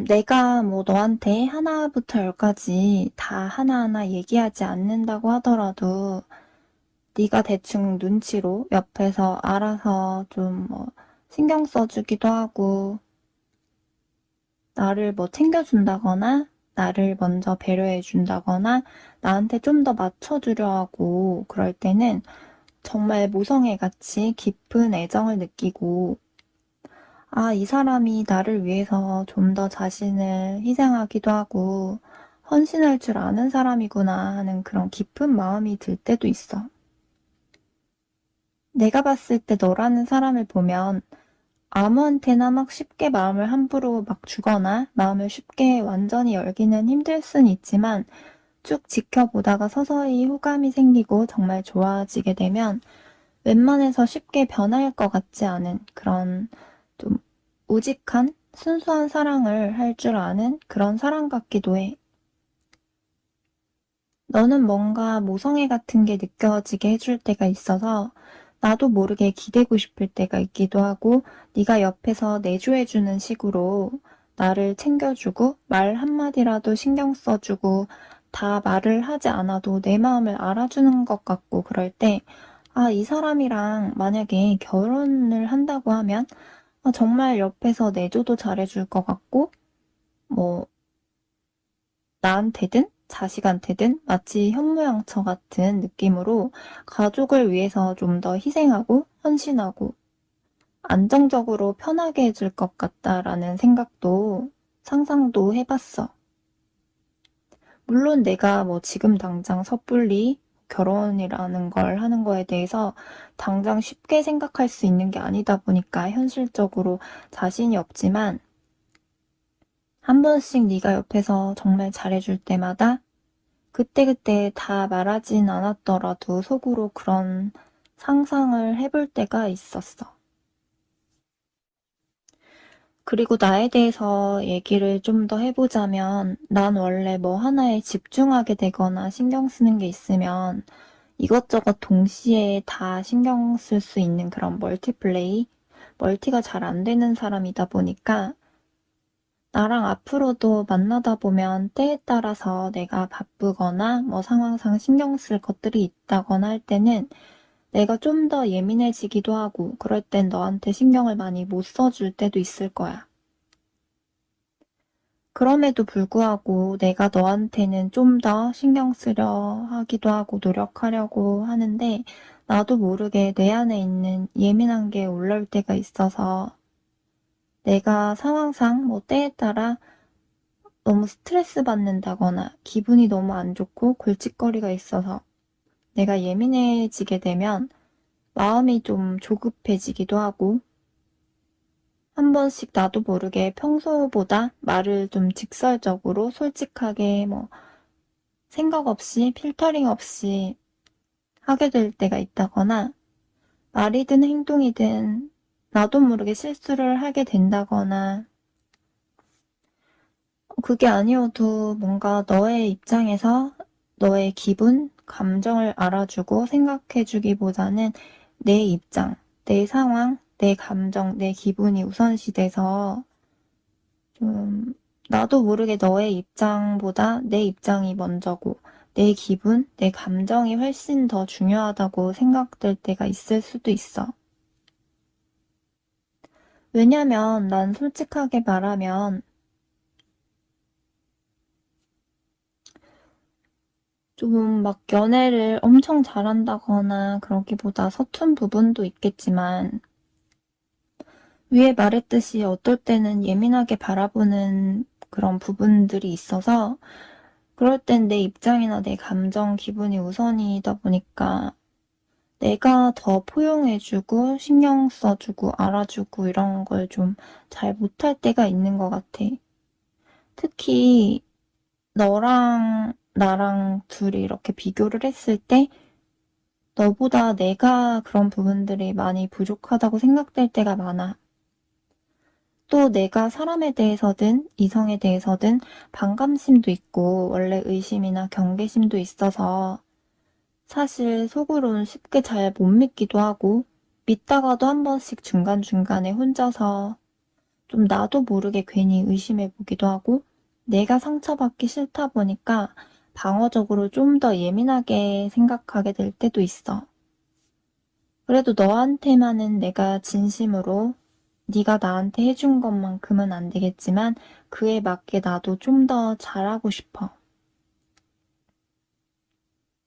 내가 뭐 너한테 하나부터 열까지 다 하나하나 얘기하지 않는다고 하더라도 네가 대충 눈치로 옆에서 알아서 좀 뭐 신경 써주기도 하고 나를 뭐 챙겨준다거나 나를 먼저 배려해준다거나 나한테 좀 더 맞춰주려 하고 그럴 때는 정말 모성애같이 깊은 애정을 느끼고 아, 이 사람이 나를 위해서 좀 더 자신을 희생하기도 하고 헌신할 줄 아는 사람이구나 하는 그런 깊은 마음이 들 때도 있어. 내가 봤을 때 너라는 사람을 보면 아무한테나 막 쉽게 마음을 함부로 막 주거나 마음을 쉽게 완전히 열기는 힘들 순 있지만 쭉 지켜보다가 서서히 호감이 생기고 정말 좋아지게 되면 웬만해서 쉽게 변할 것 같지 않은 그런 좀 우직한 순수한 사랑을 할 줄 아는 그런 사랑 같기도 해. 너는 뭔가 모성애 같은 게 느껴지게 해줄 때가 있어서 나도 모르게 기대고 싶을 때가 있기도 하고 네가 옆에서 내조해주는 식으로 나를 챙겨주고 말 한마디라도 신경 써주고 다 말을 하지 않아도 내 마음을 알아주는 것 같고 그럴 때 아, 이 사람이랑 만약에 결혼을 한다고 하면 아, 정말 옆에서 내조도 잘해줄 것 같고 뭐 나한테든 자식한테든 마치 현모양처 같은 느낌으로 가족을 위해서 좀 더 희생하고 헌신하고 안정적으로 편하게 해줄 것 같다라는 생각도 상상도 해봤어. 물론 내가 뭐 지금 당장 섣불리 결혼이라는 걸 하는 거에 대해서 당장 쉽게 생각할 수 있는 게 아니다 보니까 현실적으로 자신이 없지만 한 번씩 네가 옆에서 정말 잘해줄 때마다 그때그때 다 말하진 않았더라도 속으로 그런 상상을 해볼 때가 있었어. 그리고 나에 대해서 얘기를 좀 더 해보자면, 난 원래 뭐 하나에 집중하게 되거나 신경 쓰는 게 있으면 이것저것 동시에 다 신경 쓸 수 있는 그런 멀티플레이? 멀티가 잘 안 되는 사람이다 보니까 나랑 앞으로도 만나다 보면 때에 따라서 내가 바쁘거나 뭐 상황상 신경 쓸 것들이 있다거나 할 때는 내가 좀 더 예민해지기도 하고 그럴 땐 너한테 신경을 많이 못 써줄 때도 있을 거야. 그럼에도 불구하고 내가 너한테는 좀 더 신경 쓰려 하기도 하고 노력하려고 하는데 나도 모르게 내 안에 있는 예민한 게 올라올 때가 있어서 내가 상황상 뭐 때에 따라 너무 스트레스 받는다거나 기분이 너무 안 좋고 골칫거리가 있어서 내가 예민해지게 되면 마음이 좀 조급해지기도 하고 한 번씩 나도 모르게 평소보다 말을 좀 직설적으로 솔직하게 뭐 생각 없이 필터링 없이 하게 될 때가 있다거나 말이든 행동이든 나도 모르게 실수를 하게 된다거나 그게 아니어도 뭔가 너의 입장에서 너의 기분, 감정을 알아주고 생각해주기보다는 내 입장, 내 상황, 내 감정, 내 기분이 우선시 돼서 좀 나도 모르게 너의 입장보다 내 입장이 먼저고 내 기분, 내 감정이 훨씬 더 중요하다고 생각될 때가 있을 수도 있어. 왜냐면 난 솔직하게 말하면 좀 막 연애를 엄청 잘한다거나 그러기보다 서툰 부분도 있겠지만 위에 말했듯이 어떨 때는 예민하게 바라보는 그런 부분들이 있어서 그럴 땐 내 입장이나 내 감정, 기분이 우선이다 보니까 내가 더 포용해주고 신경 써주고 알아주고 이런 걸 좀 잘 못할 때가 있는 것 같아. 특히 너랑 나랑 둘이 이렇게 비교를 했을 때 너보다 내가 그런 부분들이 많이 부족하다고 생각될 때가 많아. 또 내가 사람에 대해서든 이성에 대해서든 반감심도 있고 원래 의심이나 경계심도 있어서 사실 속으로는 쉽게 잘 못 믿기도 하고 믿다가도 한 번씩 중간중간에 혼자서 좀 나도 모르게 괜히 의심해 보기도 하고 내가 상처받기 싫다 보니까 방어적으로 좀 더 예민하게 생각하게 될 때도 있어. 그래도 너한테만은 내가 진심으로 네가 나한테 해준 것만큼은 안 되겠지만 그에 맞게 나도 좀 더 잘하고 싶어.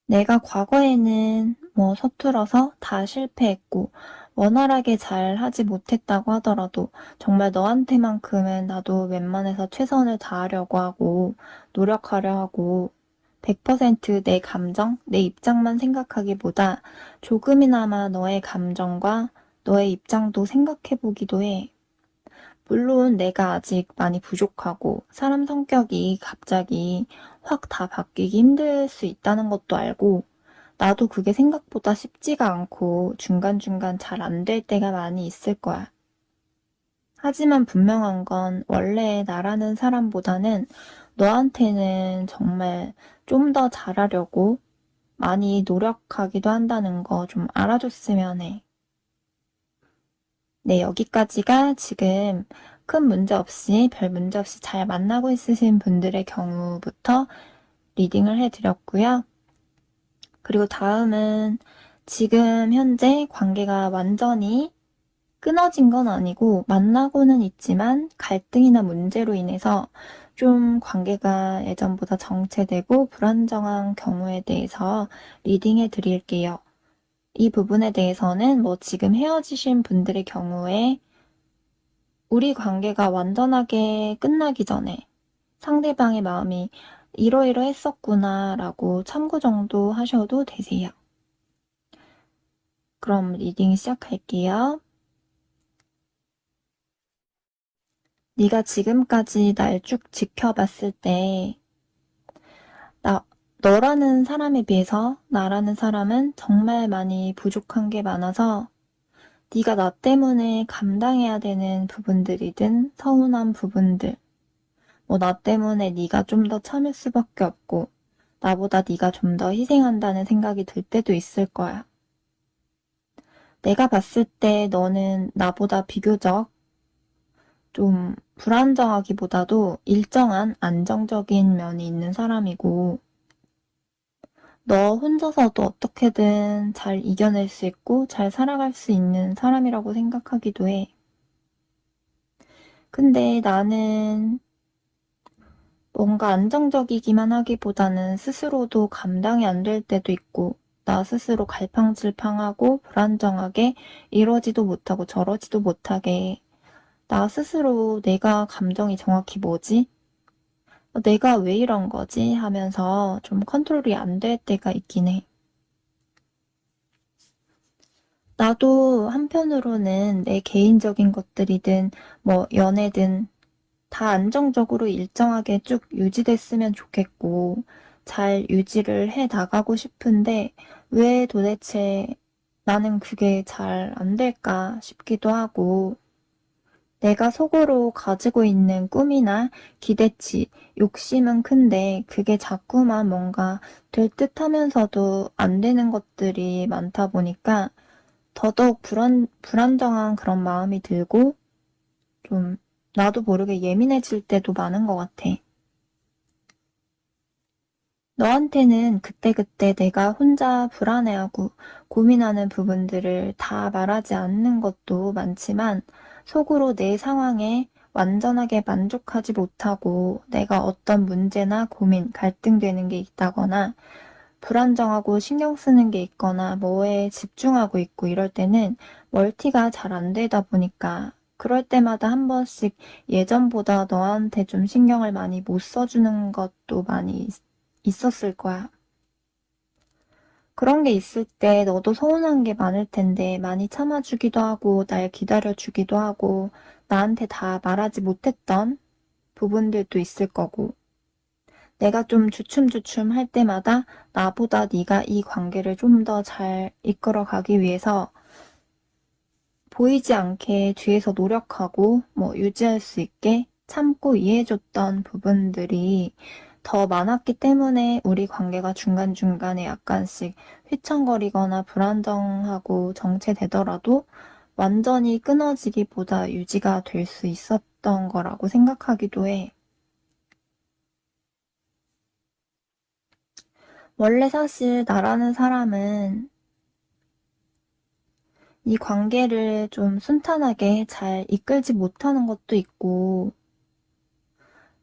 내가 과거에는 뭐 서툴어서 다 실패했고 원활하게 잘 하지 못했다고 하더라도 정말 너한테만큼은 나도 웬만해서 최선을 다하려고 하고 노력하려 하고 100%내 감정, 내 입장만 생각하기보다 조금이나마 너의 감정과 너의 입장도 생각해 보기도 해. 물론 내가 아직 많이 부족하고 사람 성격이 갑자기 확 다 바뀌기 힘들 수 있다는 것도 알고 나도 그게 생각보다 쉽지가 않고 중간중간 잘 안 될 때가 많이 있을 거야. 하지만 분명한 건 원래 나라는 사람보다는 너한테는 정말 좀 더 잘하려고 많이 노력하기도 한다는 거 좀 알아줬으면 해. 네, 여기까지가 지금 큰 문제 없이, 별 문제 없이 잘 만나고 있으신 분들의 경우부터 리딩을 해드렸고요. 그리고 다음은 지금 현재 관계가 완전히 끊어진 건 아니고 만나고는 있지만 갈등이나 문제로 인해서 좀 관계가 예전보다 정체되고 불안정한 경우에 대해서 리딩해 드릴게요. 이 부분에 대해서는 뭐 지금 헤어지신 분들의 경우에 우리 관계가 완전하게 끝나기 전에 상대방의 마음이 이러이러했었구나 라고 참고 정도 하셔도 되세요. 그럼 리딩 시작할게요. 네가 지금까지 날 쭉 지켜봤을 때 너라는 사람에 비해서 나라는 사람은 정말 많이 부족한 게 많아서 네가 나 때문에 감당해야 되는 부분들이든 서운한 부분들 뭐 나 때문에 네가 좀 더 참을 수밖에 없고 나보다 네가 좀 더 희생한다는 생각이 들 때도 있을 거야. 내가 봤을 때 너는 나보다 비교적 좀 불안정하기보다도 일정한 안정적인 면이 있는 사람이고 너 혼자서도 어떻게든 잘 이겨낼 수 있고 잘 살아갈 수 있는 사람이라고 생각하기도 해. 근데 나는 뭔가 안정적이기만 하기보다는 스스로도 감당이 안 될 때도 있고 나 스스로 갈팡질팡하고 불안정하게 이러지도 못하고 저러지도 못하게 나 스스로 내가 감정이 정확히 뭐지? 내가 왜 이런 거지? 하면서 좀 컨트롤이 안 될 때가 있긴 해. 나도 한편으로는 내 개인적인 것들이든 뭐 연애든 다 안정적으로 일정하게 쭉 유지됐으면 좋겠고 잘 유지를 해 나가고 싶은데 왜 도대체 나는 그게 잘 안 될까 싶기도 하고 내가 속으로 가지고 있는 꿈이나 기대치, 욕심은 큰데 그게 자꾸만 뭔가 될 듯하면서도 안 되는 것들이 많다 보니까 더더욱 불안정한 그런 마음이 들고 좀 나도 모르게 예민해질 때도 많은 것 같아. 너한테는 그때그때 내가 혼자 불안해하고 고민하는 부분들을 다 말하지 않는 것도 많지만 속으로 내 상황에 완전하게 만족하지 못하고 내가 어떤 문제나 고민, 갈등되는 게 있다거나 불안정하고 신경 쓰는 게 있거나 뭐에 집중하고 있고 이럴 때는 멀티가 잘 안 되다 보니까 그럴 때마다 한 번씩 예전보다 너한테 좀 신경을 많이 못 써주는 것도 많이 있었을 거야. 그런 게 있을 때 너도 서운한 게 많을 텐데 많이 참아주기도 하고 날 기다려주기도 하고 나한테 다 말하지 못했던 부분들도 있을 거고 내가 좀 주춤주춤 할 때마다 나보다 네가 이 관계를 좀 더 잘 이끌어가기 위해서 보이지 않게 뒤에서 노력하고 뭐 유지할 수 있게 참고 이해해줬던 부분들이 더 많았기 때문에 우리 관계가 중간중간에 약간씩 휘청거리거나 불안정하고 정체되더라도 완전히 끊어지기보다 유지가 될 수 있었던 거라고 생각하기도 해. 원래 사실 나라는 사람은 이 관계를 좀 순탄하게 잘 이끌지 못하는 것도 있고,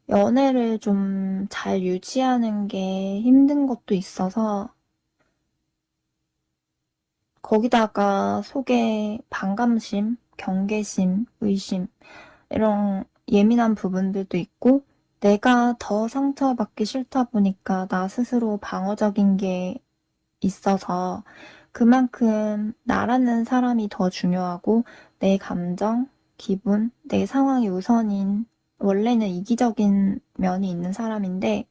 연애를 좀 잘 유지하는 게 힘든 것도 있어서, 거기다가 속에 반감심, 경계심, 의심, 이런 예민한 부분들도 있고, 내가 더 상처받기 싫다 보니까 나 스스로 방어적인 게 있어서 그만큼 나라는 사람이 더 중요하고 내 감정, 기분, 내 상황이 우선인 원래는 이기적인 면이 있는 사람인데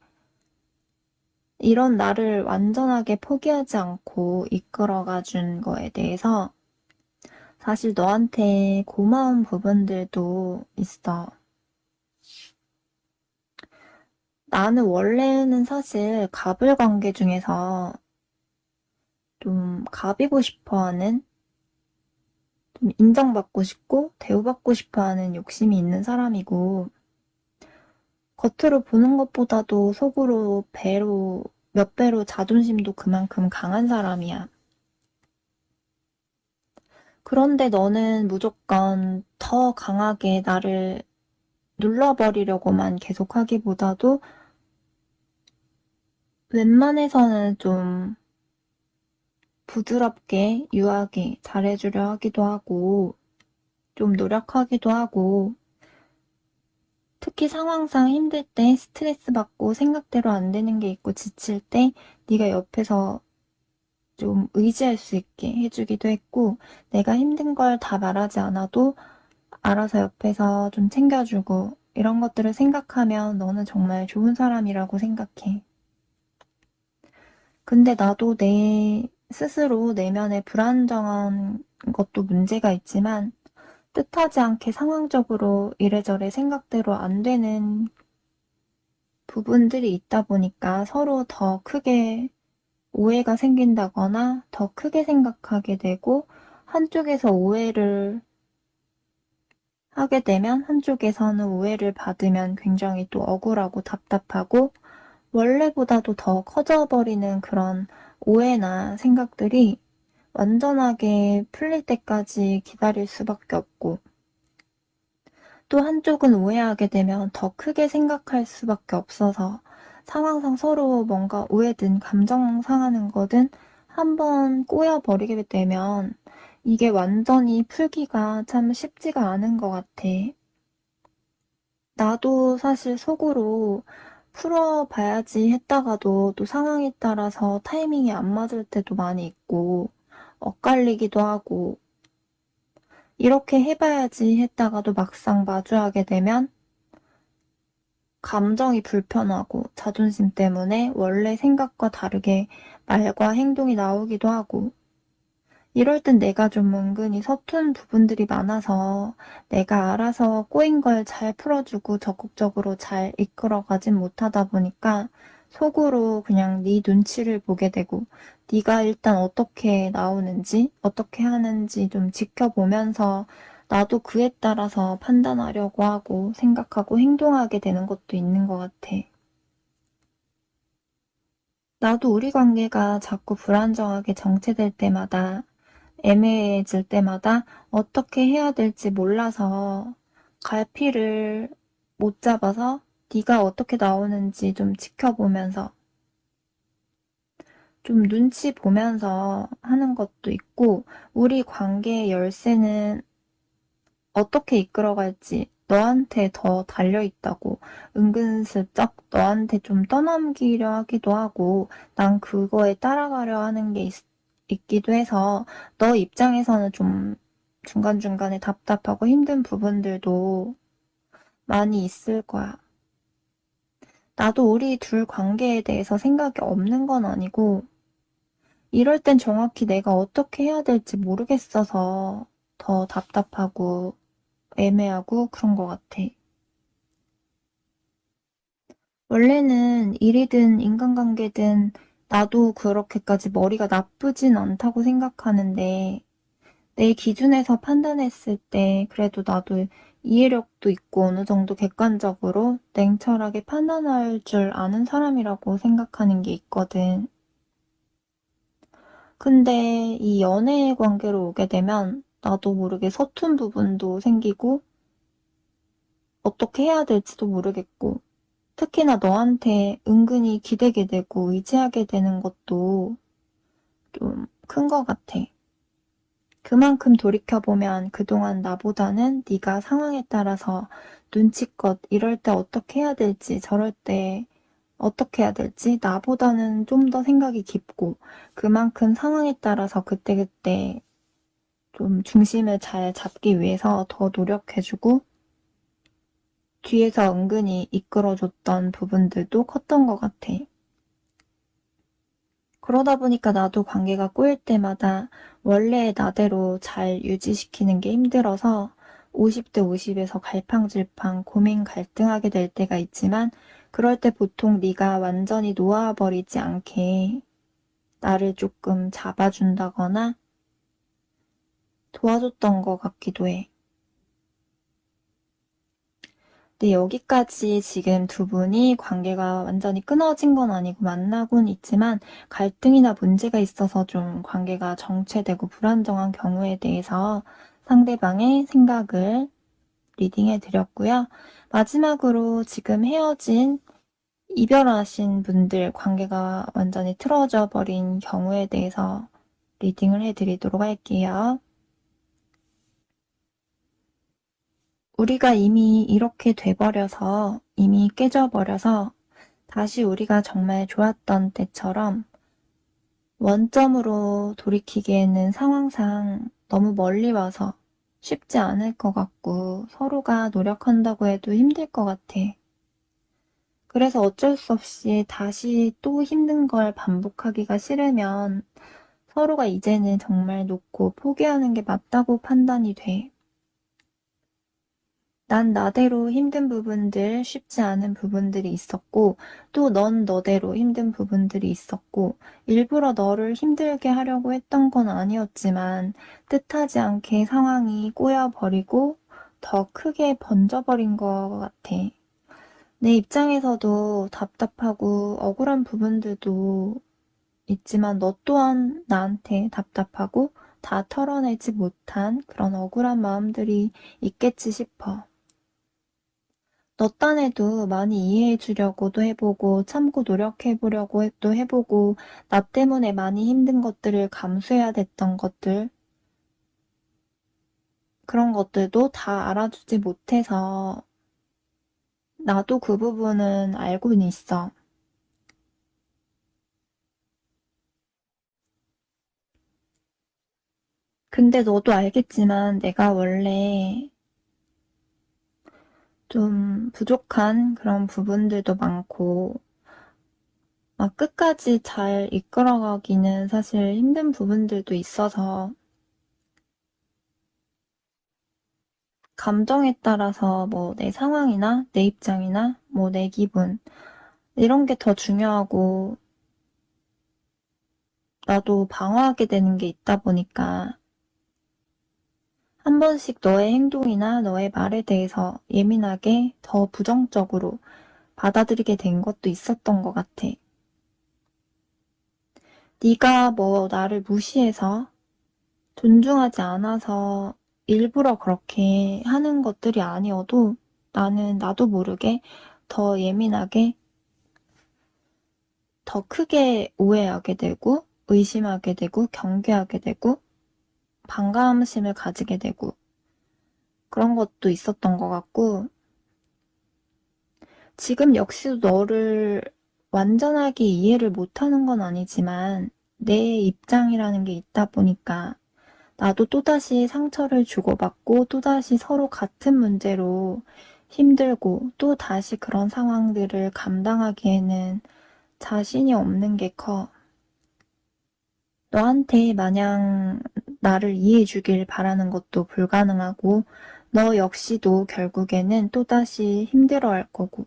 이런 나를 완전하게 포기하지 않고 이끌어가 준 거에 대해서 사실 너한테 고마운 부분들도 있어. 나는 원래는 사실 갑을 관계 중에서 좀 갑이고 싶어 하는, 좀 인정받고 싶고 대우받고 싶어 하는 욕심이 있는 사람이고, 겉으로 보는 것보다도 속으로 몇 배로 자존심도 그만큼 강한 사람이야. 그런데 너는 무조건 더 강하게 나를 눌러버리려고만 계속하기보다도 웬만해서는 좀 부드럽게, 유하게 잘해주려 하기도 하고, 좀 노력하기도 하고, 특히 상황상 힘들 때 스트레스 받고 생각대로 안 되는 게 있고 지칠 때 네가 옆에서 좀 의지할 수 있게 해주기도 했고, 내가 힘든 걸 다 말하지 않아도 알아서 옆에서 좀 챙겨주고, 이런 것들을 생각하면 너는 정말 좋은 사람이라고 생각해. 근데 나도 내 스스로 내면에 불안정한 것도 문제가 있지만, 뜻하지 않게 상황적으로 이래저래 생각대로 안 되는 부분들이 있다 보니까 서로 더 크게 오해가 생긴다거나 더 크게 생각하게 되고, 한쪽에서 오해를 하게 되면 한쪽에서는 오해를 받으면 굉장히 또 억울하고 답답하고 원래보다도 더 커져버리는 그런 오해나 생각들이 완전하게 풀릴 때까지 기다릴 수밖에 없고, 또 한쪽은 오해하게 되면 더 크게 생각할 수밖에 없어서 상황상 서로 뭔가 오해든 감정 상하는 거든 한번 꼬여버리게 되면 이게 완전히 풀기가 참 쉽지가 않은 것 같아. 나도 사실 속으로 풀어봐야지 했다가도 또 상황에 따라서 타이밍이 안 맞을 때도 많이 있고 엇갈리기도 하고, 이렇게 해봐야지 했다가도 막상 마주하게 되면 감정이 불편하고 자존심 때문에 원래 생각과 다르게 말과 행동이 나오기도 하고, 이럴 땐 내가 좀 은근히 서툰 부분들이 많아서 내가 알아서 꼬인 걸 잘 풀어주고 적극적으로 잘 이끌어가진 못하다 보니까 속으로 그냥 네 눈치를 보게 되고, 네가 일단 어떻게 나오는지 어떻게 하는지 좀 지켜보면서 나도 그에 따라서 판단하려고 하고 생각하고 행동하게 되는 것도 있는 것 같아. 나도 우리 관계가 자꾸 불안정하게 정체될 때마다, 애매해질 때마다 어떻게 해야 될지 몰라서 갈피를 못 잡아서 네가 어떻게 나오는지 좀 지켜보면서 좀 눈치 보면서 하는 것도 있고, 우리 관계의 열쇠는 어떻게 이끌어갈지 너한테 더 달려있다고 은근슬쩍 너한테 좀 떠넘기려 하기도 하고, 난 그거에 따라가려 하는 게 있기도 해서 너 입장에서는 좀 중간중간에 답답하고 힘든 부분들도 많이 있을 거야. 나도 우리 둘 관계에 대해서 생각이 없는 건 아니고, 이럴 땐 정확히 내가 어떻게 해야 될지 모르겠어서 더 답답하고 애매하고 그런 것 같아. 원래는 일이든 인간관계든 나도 그렇게까지 머리가 나쁘진 않다고 생각하는데, 내 기준에서 판단했을 때 그래도 나도 이해력도 있고 어느 정도 객관적으로 냉철하게 판단할 줄 아는 사람이라고 생각하는 게 있거든. 근데 이 연애 관계로 오게 되면 나도 모르게 서툰 부분도 생기고 어떻게 해야 될지도 모르겠고 특히나 너한테 은근히 기대게 되고 의지하게 되는 것도 좀 큰 것 같아. 그만큼 돌이켜보면 그동안 나보다는 네가 상황에 따라서 눈치껏 이럴 때 어떻게 해야 될지 저럴 때 어떻게 해야 될지 나보다는 좀 더 생각이 깊고 그만큼 상황에 따라서 그때그때 좀 중심을 잘 잡기 위해서 더 노력해주고 뒤에서 은근히 이끌어줬던 부분들도 컸던 것 같아. 그러다 보니까 나도 관계가 꼬일 때마다 원래의 나대로 잘 유지시키는 게 힘들어서 50대 50에서 갈팡질팡 고민 갈등하게 될 때가 있지만 그럴 때 보통 네가 완전히 놓아버리지 않게 나를 조금 잡아준다거나 도와줬던 것 같기도 해. 근데 여기까지 지금 두 분이 관계가 완전히 끊어진 건 아니고 만나곤 있지만 갈등이나 문제가 있어서 좀 관계가 정체되고 불안정한 경우에 대해서 상대방의 생각을 리딩해 드렸고요. 마지막으로 지금 헤어진 이별하신 분들 관계가 완전히 틀어져 버린 경우에 대해서 리딩을 해드리도록 할게요. 우리가 이미 이렇게 돼버려서 이미 깨져버려서 다시 우리가 정말 좋았던 때처럼 원점으로 돌이키기에는 상황상 너무 멀리 와서 쉽지 않을 것 같고 서로가 노력한다고 해도 힘들 것 같아. 그래서 어쩔 수 없이 다시 또 힘든 걸 반복하기가 싫으면 서로가 이제는 정말 놓고 포기하는 게 맞다고 판단이 돼. 난 나대로 힘든 부분들, 쉽지 않은 부분들이 있었고, 또 넌 너대로 힘든 부분들이 있었고, 일부러 너를 힘들게 하려고 했던 건 아니었지만, 뜻하지 않게 상황이 꼬여버리고, 더 크게 번져버린 것 같아. 내 입장에서도 답답하고 억울한 부분들도 있지만, 너 또한 나한테 답답하고, 다 털어내지 못한 그런 억울한 마음들이 있겠지 싶어. 너 딴에도 많이 이해해 주려고도 해보고 참고 노력해 보려고 또 해보고 나 때문에 많이 힘든 것들을 감수해야 됐던 것들 그런 것들도 다 알아주지 못해서 나도 그 부분은 알고는 있어. 근데 너도 알겠지만 내가 원래 좀 부족한 그런 부분들도 많고 막 끝까지 잘 이끌어가기는 사실 힘든 부분들도 있어서 감정에 따라서 뭐 내 상황이나 내 입장이나 뭐 내 기분 이런 게 더 중요하고 나도 방어하게 되는 게 있다 보니까 한 번씩 너의 행동이나 너의 말에 대해서 예민하게 더 부정적으로 받아들이게 된 것도 있었던 것 같아. 네가 뭐 나를 무시해서 존중하지 않아서 일부러 그렇게 하는 것들이 아니어도 나는 나도 모르게 더 예민하게 더 크게 오해하게 되고 의심하게 되고 경계하게 되고 반감심을 가지게 되고 그런 것도 있었던 것 같고 지금 역시도 너를 완전하게 이해를 못하는 건 아니지만 내 입장이라는 게 있다 보니까 나도 또다시 상처를 주고받고 또다시 서로 같은 문제로 힘들고 또다시 그런 상황들을 감당하기에는 자신이 없는 게 커. 너한테 마냥 나를 이해해 주길 바라는 것도 불가능하고 너 역시도 결국에는 또다시 힘들어할 거고.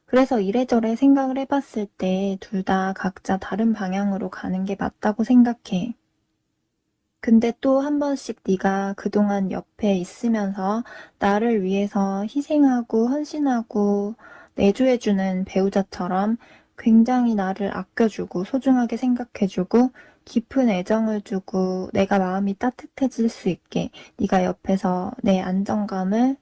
그래서 이래저래 생각을 해봤을 때 둘 다 각자 다른 방향으로 가는 게 맞다고 생각해. 근데 또 한 번씩 네가 그동안 옆에 있으면서 나를 위해서 희생하고 헌신하고 내조해주는 배우자처럼 굉장히 나를 아껴주고 소중하게 생각해주고 깊은 애정을 주고 내가 마음이 따뜻해질 수 있게 네가 옆에서 내 안정감을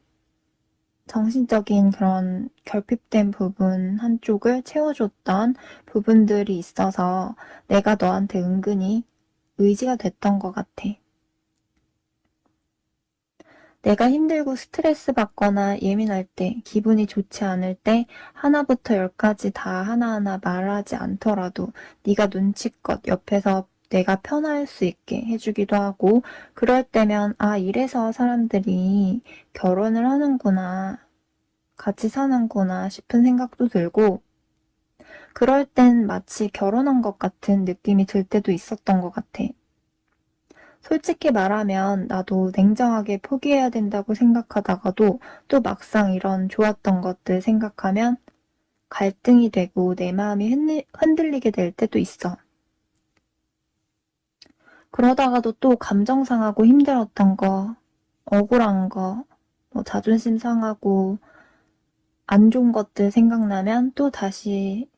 정신적인 그런 결핍된 부분 한쪽을 채워줬던 부분들이 있어서 내가 너한테 은근히 의지가 됐던 것 같아. 내가 힘들고 스트레스 받거나 예민할 때, 기분이 좋지 않을 때 하나부터 열까지 다 하나하나 말하지 않더라도 네가 눈치껏 옆에서 내가 편할 수 있게 해주기도 하고 그럴 때면 아 이래서 사람들이 결혼을 하는구나 같이 사는구나 싶은 생각도 들고 그럴 땐 마치 결혼한 것 같은 느낌이 들 때도 있었던 것 같아. 솔직히 말하면 나도 냉정하게 포기해야 된다고 생각하다가도 또 막상 이런 좋았던 것들 생각하면 갈등이 되고 내 마음이 흔들리게 될 때도 있어. 그러다가도 또 감정 상하고 힘들었던 거, 억울한 거, 뭐 자존심 상하고 안 좋은 것들 생각나면 또 다시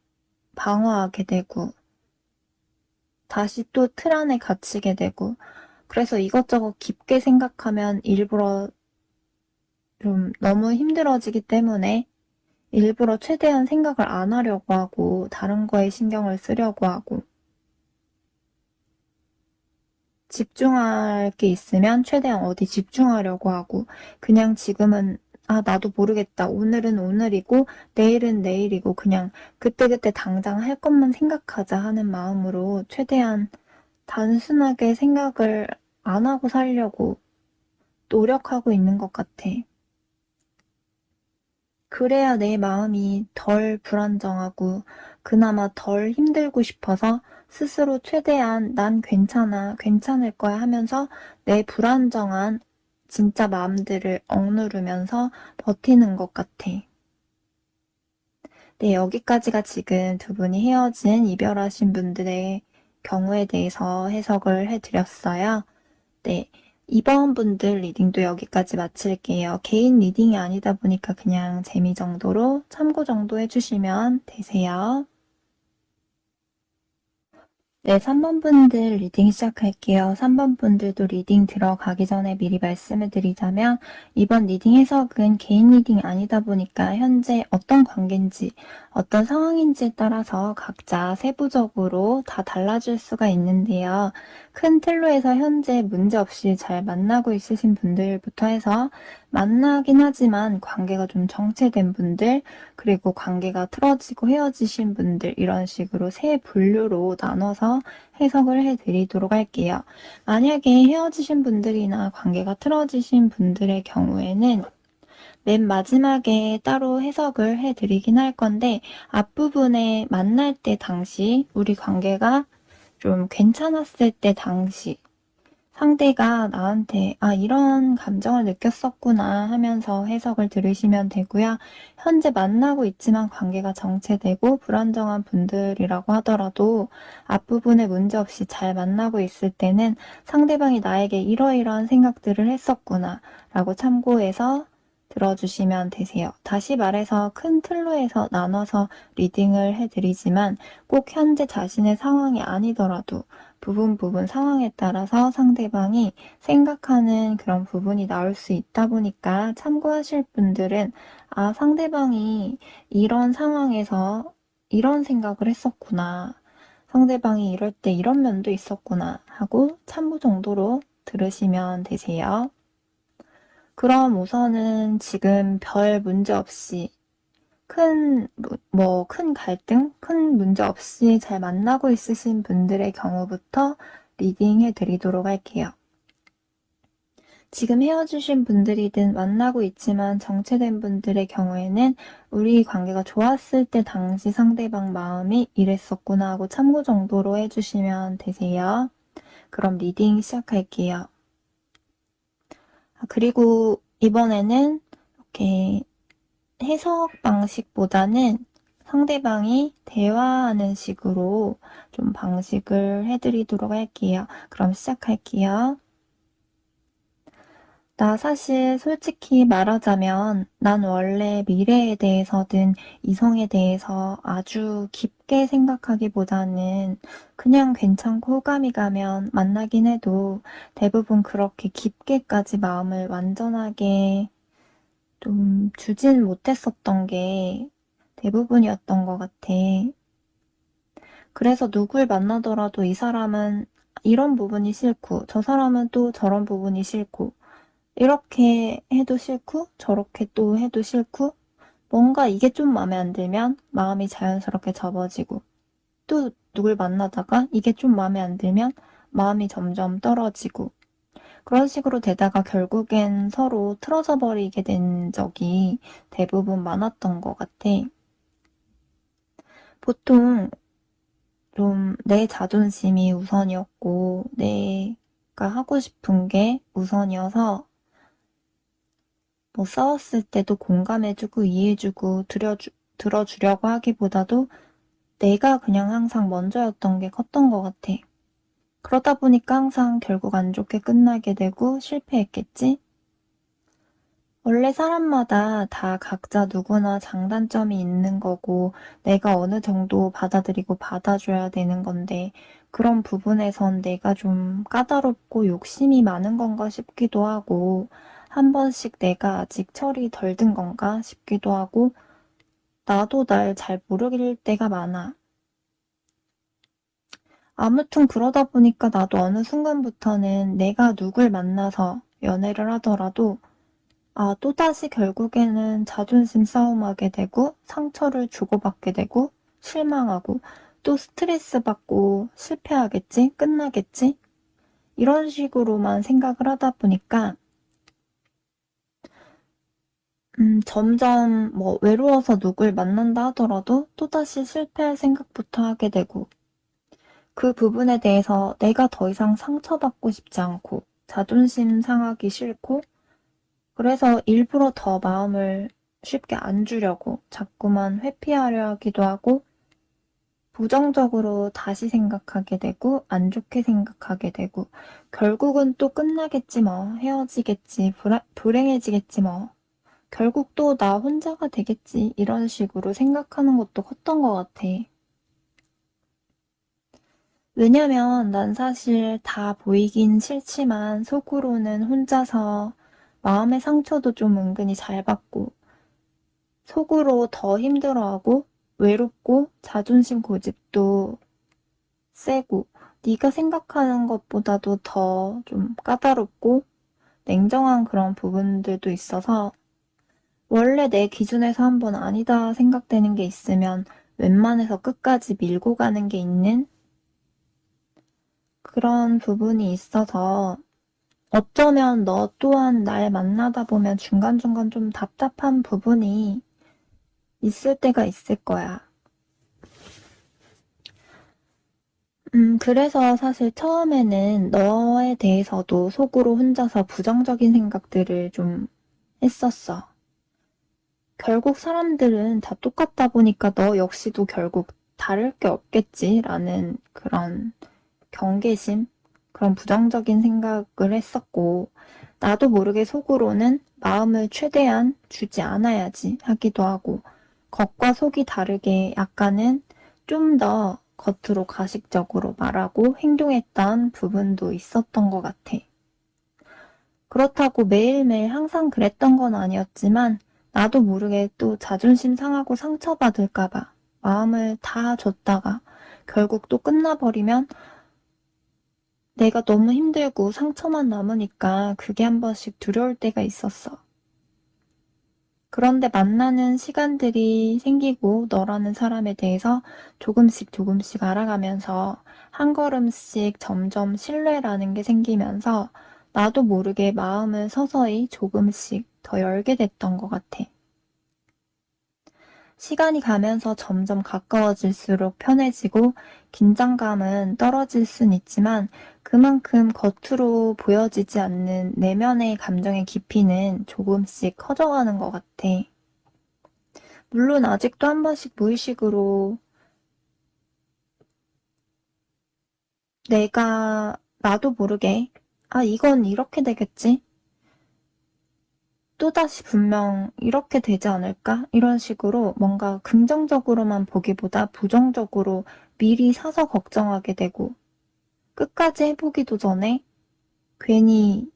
방어하게 되고 다시 또 틀 안에 갇히게 되고 그래서 이것저것 깊게 생각하면 일부러 좀 너무 힘들어지기 때문에 일부러 최대한 생각을 안 하려고 하고 다른 거에 신경을 쓰려고 하고 집중할 게 있으면 최대한 어디 집중하려고 하고 그냥 지금은 아 나도 모르겠다. 오늘은 오늘이고 내일은 내일이고 그냥 그때그때 당장 할 것만 생각하자 하는 마음으로 최대한 단순하게 생각을 안 하고 살려고 노력하고 있는 것 같아. 그래야 내 마음이 덜 불안정하고 그나마 덜 힘들고 싶어서 스스로 최대한 난 괜찮아, 괜찮을 거야 하면서 내 불안정한 진짜 마음들을 억누르면서 버티는 것 같아. 네, 여기까지가 지금 두 분이 헤어진 이별하신 분들의 경우에 대해서 해석을 해드렸어요. 네, 이번 분들 리딩도 여기까지 마칠게요. 개인 리딩이 아니다 보니까 그냥 재미 정도로 참고 정도 해주시면 되세요. 네, 3번 분들 리딩 시작할게요. 3번 분들도 리딩 들어가기 전에 미리 말씀을 드리자면 이번 리딩 해석은 개인 리딩이 아니다 보니까 현재 어떤 관계인지 어떤 상황인지에 따라서 각자 세부적으로 다 달라질 수가 있는데요. 큰 틀로 해서 현재 문제없이 잘 만나고 있으신 분들부터 해서 만나긴 하지만 관계가 좀 정체된 분들 그리고 관계가 틀어지고 헤어지신 분들 이런 식으로 세 분류로 나눠서 해석을 해드리도록 할게요. 만약에 헤어지신 분들이나 관계가 틀어지신 분들의 경우에는 맨 마지막에 따로 해석을 해드리긴 할 건데 앞부분에 만날 때 당시 우리 관계가 좀 괜찮았을 때 당시 상대가 나한테 아 이런 감정을 느꼈었구나 하면서 해석을 들으시면 되고요. 현재 만나고 있지만 관계가 정체되고 불안정한 분들이라고 하더라도 앞부분에 문제없이 잘 만나고 있을 때는 상대방이 나에게 이러이러한 생각들을 했었구나 라고 참고해서 들어주시면 되세요. 다시 말해서 큰 틀로 해서 나눠서 리딩을 해드리지만 꼭 현재 자신의 상황이 아니더라도 부분 상황에 따라서 상대방이 생각하는 그런 부분이 나올 수 있다 보니까 참고하실 분들은 아, 상대방이 이런 상황에서 이런 생각을 했었구나. 상대방이 이럴 때 이런 면도 있었구나 하고 참고 정도로 들으시면 되세요. 그럼 우선은 지금 별 문제 없이 큰 갈등, 큰 문제 없이 잘 만나고 있으신 분들의 경우부터 리딩해 드리도록 할게요. 지금 헤어지신 분들이든 만나고 있지만 정체된 분들의 경우에는 우리 관계가 좋았을 때 당시 상대방 마음이 이랬었구나 하고 참고 정도로 해주시면 되세요. 그럼 리딩 시작할게요. 그리고 이번에는 이렇게 해석 방식보다는 상대방이 대화하는 식으로 좀 방식을 해드리도록 할게요. 그럼 시작할게요. 나 사실 솔직히 말하자면 난 원래 미래에 대해서든 이성에 대해서 아주 깊게 생각하기보다는 그냥 괜찮고 호감이 가면 만나긴 해도 대부분 그렇게 깊게까지 마음을 완전하게 좀 주진 못했었던 게 대부분이었던 것 같아. 그래서 누굴 만나더라도 이 사람은 이런 부분이 싫고 저 사람은 또 저런 부분이 싫고 이렇게 해도 싫고 저렇게 또 해도 싫고 뭔가 이게 좀 마음에 안 들면 마음이 자연스럽게 접어지고 또 누굴 만나다가 이게 좀 마음에 안 들면 마음이 점점 떨어지고 그런 식으로 되다가 결국엔 서로 틀어져 버리게 된 적이 대부분 많았던 것 같아. 보통 좀 내 자존심이 우선이었고 내가 하고 싶은 게 우선이어서 뭐 싸웠을 때도 공감해주고 이해해주고 들어주려고 하기보다도 내가 그냥 항상 먼저였던 게 컸던 것 같아. 그러다 보니까 항상 결국 안 좋게 끝나게 되고 실패했겠지? 원래 사람마다 다 각자 누구나 장단점이 있는 거고 내가 어느 정도 받아들이고 받아줘야 되는 건데 그런 부분에선 내가 좀 까다롭고 욕심이 많은 건가 싶기도 하고 한 번씩 내가 아직 철이 덜 든 건가 싶기도 하고 나도 날 잘 모르길 때가 많아. 아무튼 그러다 보니까 나도 어느 순간부터는 내가 누굴 만나서 연애를 하더라도 또다시 결국에는 자존심 싸움하게 되고 상처를 주고받게 되고 실망하고 또 스트레스 받고 실패하겠지? 끝나겠지? 이런 식으로만 생각을 하다 보니까 점점 뭐 외로워서 누굴 만난다 하더라도 또다시 실패할 생각부터 하게 되고 그 부분에 대해서 내가 더 이상 상처받고 싶지 않고 자존심 상하기 싫고 그래서 일부러 더 마음을 쉽게 안 주려고 자꾸만 회피하려 하기도 하고 부정적으로 다시 생각하게 되고 안 좋게 생각하게 되고 결국은 또 끝나겠지 뭐 헤어지겠지 불행해지겠지 뭐 결국 또 나 혼자가 되겠지 이런 식으로 생각하는 것도 컸던 것 같아. 왜냐면 난 사실 다 보이긴 싫지만 속으로는 혼자서 마음의 상처도 좀 은근히 잘 받고 속으로 더 힘들어하고 외롭고 자존심 고집도 세고 네가 생각하는 것보다도 더 좀 까다롭고 냉정한 그런 부분들도 있어서 원래 내 기준에서 한번 아니다 생각되는 게 있으면 웬만해서 끝까지 밀고 가는 게 있는 그런 부분이 있어서 어쩌면 너 또한 날 만나다 보면 중간중간 좀 답답한 부분이 있을 때가 있을 거야. 그래서 사실 처음에는 너에 대해서도 속으로 혼자서 부정적인 생각들을 좀 했었어. 결국 사람들은 다 똑같다 보니까 너 역시도 결국 다를 게 없겠지라는 그런 경계심, 그런 부정적인 생각을 했었고, 나도 모르게 속으로는 마음을 최대한 주지 않아야지 하기도 하고, 겉과 속이 다르게 약간은 좀 더 겉으로 가식적으로 말하고 행동했던 부분도 있었던 것 같아. 그렇다고 매일매일 항상 그랬던 건 아니었지만, 나도 모르게 또 자존심 상하고 상처받을까봐 마음을 다 줬다가 결국 또 끝나버리면 내가 너무 힘들고 상처만 남으니까 그게 한 번씩 두려울 때가 있었어. 그런데 만나는 시간들이 생기고 너라는 사람에 대해서 조금씩 조금씩 알아가면서 한 걸음씩 점점 신뢰라는 게 생기면서 나도 모르게 마음을 서서히 조금씩 더 열게 됐던 것 같아. 시간이 가면서 점점 가까워질수록 편해지고 긴장감은 떨어질 순 있지만 그만큼 겉으로 보여지지 않는 내면의 감정의 깊이는 조금씩 커져가는 것 같아. 물론 아직도 한 번씩 무의식으로 나도 모르게, 아, 이건 이렇게 되겠지? 또다시 분명 이렇게 되지 않을까? 이런 식으로 뭔가 긍정적으로만 보기보다 부정적으로 미리 사서 걱정하게 되고, 끝까지 해보기도 전에 괜히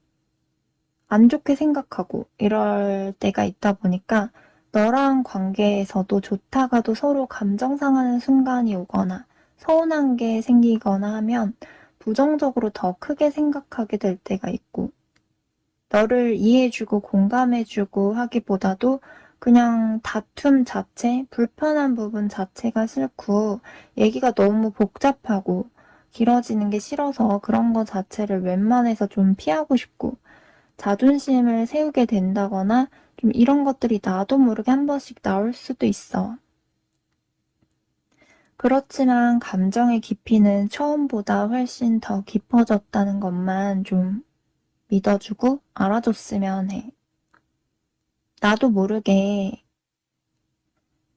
안 좋게 생각하고 이럴 때가 있다 보니까 너랑 관계에서도 좋다가도 서로 감정 상하는 순간이 오거나 서운한 게 생기거나 하면 부정적으로 더 크게 생각하게 될 때가 있고 너를 이해해주고 공감해주고 하기보다도 그냥 다툼 자체, 불편한 부분 자체가 싫고 얘기가 너무 복잡하고 길어지는 게 싫어서 그런 거 자체를 웬만해서 좀 피하고 싶고 자존심을 세우게 된다거나 좀 이런 것들이 나도 모르게 한 번씩 나올 수도 있어. 그렇지만 감정의 깊이는 처음보다 훨씬 더 깊어졌다는 것만 좀 믿어주고 알아줬으면 해. 나도 모르게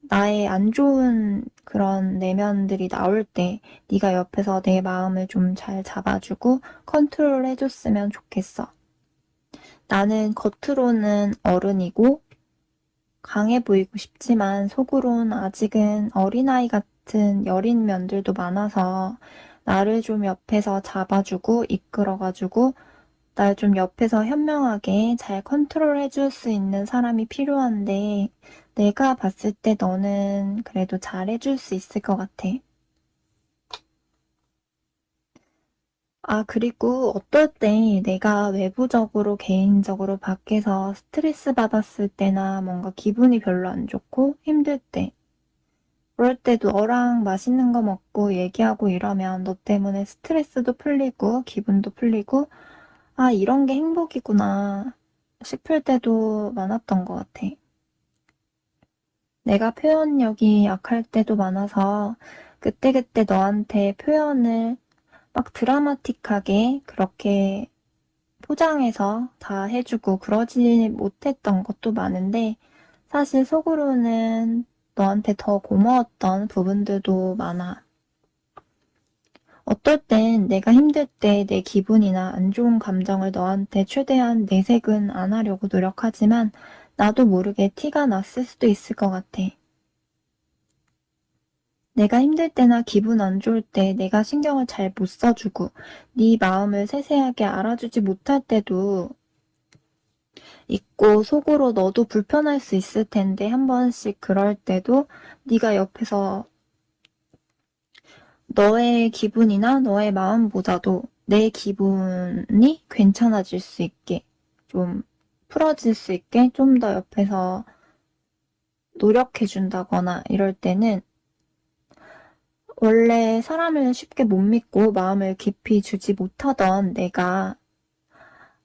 나의 안 좋은 그런 내면들이 나올 때 네가 옆에서 내 마음을 좀 잘 잡아주고 컨트롤 해줬으면 좋겠어. 나는 겉으로는 어른이고 강해 보이고 싶지만 속으론 아직은 어린아이 같은 여린 면들도 많아서 나를 좀 옆에서 잡아주고 이끌어가지고 날 좀 옆에서 현명하게 잘 컨트롤 해줄 수 있는 사람이 필요한데 내가 봤을 때 너는 그래도 잘 해줄 수 있을 것 같아. 아, 그리고 어떨 때 내가 외부적으로 개인적으로 밖에서 스트레스 받았을 때나 뭔가 기분이 별로 안 좋고 힘들 때 그럴 때도 너랑 맛있는 거 먹고 얘기하고 이러면 너 때문에 스트레스도 풀리고 기분도 풀리고 아, 이런 게 행복이구나 싶을 때도 많았던 것 같아. 내가 표현력이 약할 때도 많아서 그때그때 너한테 표현을 막 드라마틱하게 그렇게 포장해서 다 해주고 그러지 못했던 것도 많은데 사실 속으로는 너한테 더 고마웠던 부분들도 많아. 어떨 땐 내가 힘들 때 내 기분이나 안 좋은 감정을 너한테 최대한 내색은 안 하려고 노력하지만 나도 모르게 티가 났을 수도 있을 것 같아. 내가 힘들 때나 기분 안 좋을 때 내가 신경을 잘 못 써주고 네 마음을 세세하게 알아주지 못할 때도 있고 속으로 너도 불편할 수 있을 텐데 한 번씩 그럴 때도 네가 옆에서 너의 기분이나 너의 마음보다도 내 기분이 괜찮아질 수 있게 좀 풀어질 수 있게 좀 더 옆에서 노력해준다거나 이럴 때는 원래 사람을 쉽게 못 믿고 마음을 깊이 주지 못하던 내가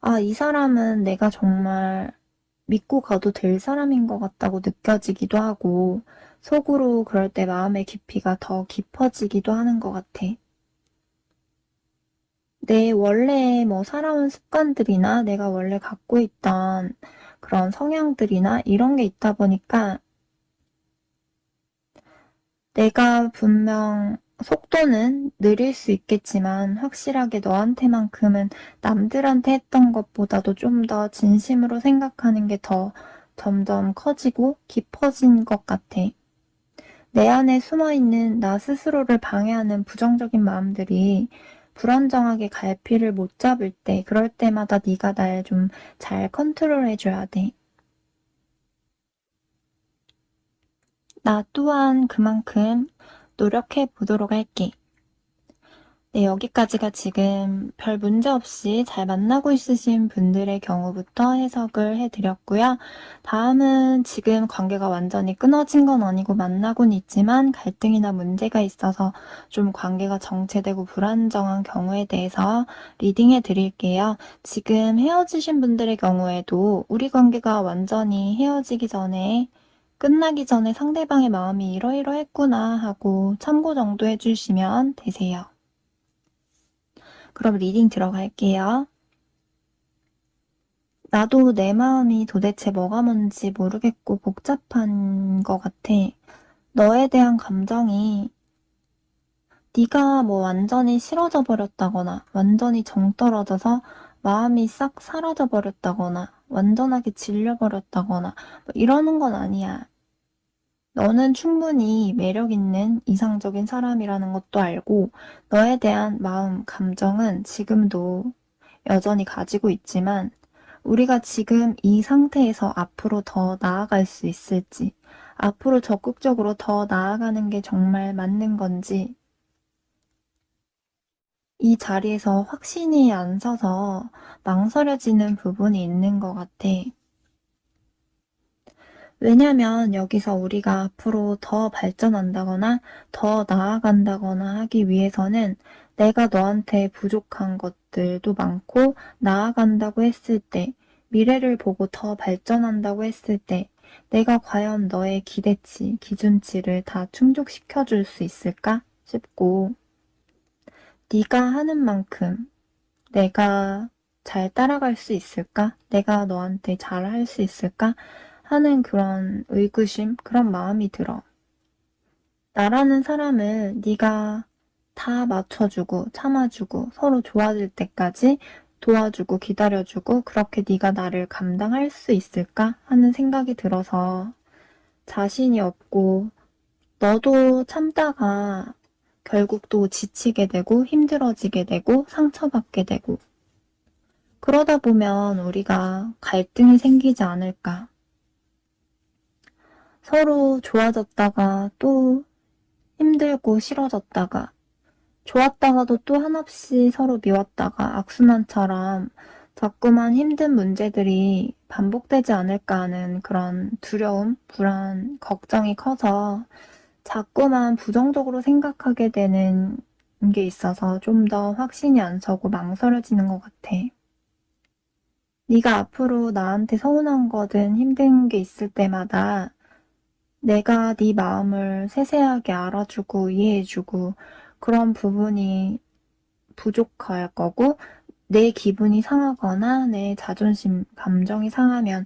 아, 이 사람은 내가 정말 믿고 가도 될 사람인 것 같다고 느껴지기도 하고 속으로 그럴 때 마음의 깊이가 더 깊어지기도 하는 것 같아. 내 원래 뭐 살아온 습관들이나 내가 원래 갖고 있던 그런 성향들이나 이런 게 있다 보니까 내가 분명 속도는 느릴 수 있겠지만 확실하게 너한테만큼은 남들한테 했던 것보다도 좀 더 진심으로 생각하는 게 더 점점 커지고 깊어진 것 같아. 내 안에 숨어있는 나 스스로를 방해하는 부정적인 마음들이 불안정하게 갈피를 못 잡을 때 그럴 때마다 네가 날 좀 잘 컨트롤해줘야 돼. 나 또한 그만큼 노력해 보도록 할게. 네, 여기까지가 지금 별 문제 없이 잘 만나고 있으신 분들의 경우부터 해석을 해드렸고요. 다음은 지금 관계가 완전히 끊어진 건 아니고 만나곤 있지만 갈등이나 문제가 있어서 좀 관계가 정체되고 불안정한 경우에 대해서 리딩해 드릴게요. 지금 헤어지신 분들의 경우에도 우리 관계가 완전히 헤어지기 전에 끝나기 전에 상대방의 마음이 이러이러했구나 하고 참고 정도 해주시면 되세요. 그럼 리딩 들어갈게요. 나도 내 마음이 도대체 뭐가 뭔지 모르겠고 복잡한 것 같아. 너에 대한 감정이 네가 뭐 완전히 싫어져 버렸다거나 완전히 정 떨어져서 마음이 싹 사라져 버렸다거나 완전하게 질려 버렸다거나 뭐 이러는 건 아니야. 너는 충분히 매력 있는 이상적인 사람이라는 것도 알고 너에 대한 마음, 감정은 지금도 여전히 가지고 있지만 우리가 지금 이 상태에서 앞으로 더 나아갈 수 있을지, 앞으로 적극적으로 더 나아가는 게 정말 맞는 건지 이 자리에서 확신이 안 서서 망설여지는 부분이 있는 것 같아. 왜냐면 여기서 우리가 앞으로 더 발전한다거나 더 나아간다거나 하기 위해서는 내가 너한테 부족한 것들도 많고 나아간다고 했을 때, 미래를 보고 더 발전한다고 했을 때 내가 과연 너의 기대치, 기준치를 다 충족시켜 줄 수 있을까 싶고 네가 하는 만큼 내가 잘 따라갈 수 있을까? 내가 너한테 잘할 수 있을까? 하는 그런 의구심, 그런 마음이 들어. 나라는 사람을 네가 다 맞춰주고 참아주고 서로 좋아질 때까지 도와주고 기다려주고 그렇게 네가 나를 감당할 수 있을까? 하는 생각이 들어서 자신이 없고 너도 참다가 결국 또 지치게 되고 힘들어지게 되고 상처받게 되고 그러다 보면 우리가 갈등이 생기지 않을까. 서로 좋아졌다가 또 힘들고 싫어졌다가 좋았다가도 또 한없이 서로 미웠다가 악순환처럼 자꾸만 힘든 문제들이 반복되지 않을까 하는 그런 두려움, 불안, 걱정이 커서 자꾸만 부정적으로 생각하게 되는 게 있어서 좀 더 확신이 안 서고 망설여지는 것 같아. 네가 앞으로 나한테 서운한 거든 힘든 게 있을 때마다 내가 네 마음을 세세하게 알아주고 이해해주고 그런 부분이 부족할 거고 내 기분이 상하거나 내 자존심, 감정이 상하면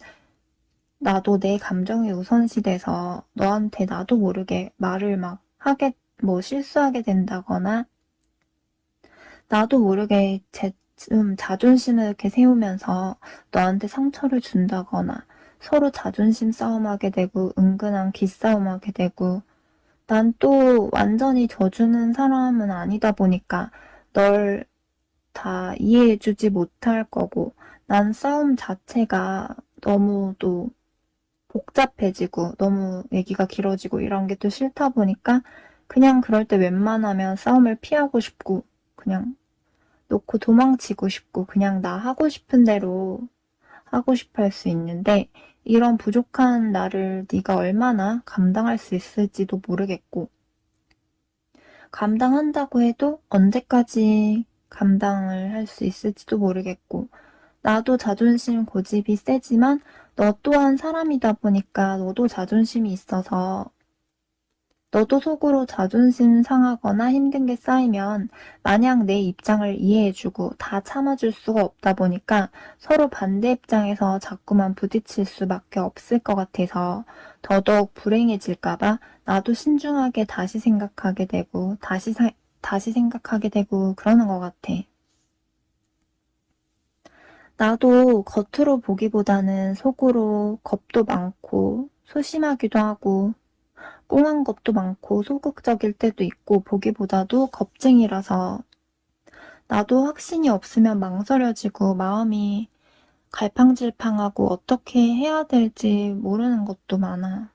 나도 내 감정이 우선시 돼서 너한테 나도 모르게 말을 막 뭐 실수하게 된다거나 나도 모르게 자존심을 이렇게 세우면서 너한테 상처를 준다거나 서로 자존심 싸움하게 되고 은근한 기싸움하게 되고 난 또 완전히 져주는 사람은 아니다 보니까 널 다 이해해주지 못할 거고 난 싸움 자체가 너무 또 복잡해지고 너무 얘기가 길어지고 이런 게 또 싫다 보니까 그냥 그럴 때 웬만하면 싸움을 피하고 싶고 그냥 놓고 도망치고 싶고 그냥 나 하고 싶은 대로 하고 싶어 할 수 있는데 이런 부족한 나를 네가 얼마나 감당할 수 있을지도 모르겠고 감당한다고 해도 언제까지 감당을 할 수 있을지도 모르겠고 나도 자존심 고집이 세지만 너 또한 사람이다 보니까 너도 자존심이 있어서 너도 속으로 자존심 상하거나 힘든 게 쌓이면 마냥 내 입장을 이해해주고 다 참아줄 수가 없다 보니까 서로 반대 입장에서 자꾸만 부딪힐 수밖에 없을 것 같아서 더더욱 불행해질까봐 나도 신중하게 다시 생각하게 되고 다시 생각하게 되고 그러는 것 같아. 나도 겉으로 보기보다는 속으로 겁도 많고 소심하기도 하고 꽁한 것도 많고 소극적일 때도 있고 보기보다도 겁쟁이라서 나도 확신이 없으면 망설여지고 마음이 갈팡질팡하고 어떻게 해야 될지 모르는 것도 많아.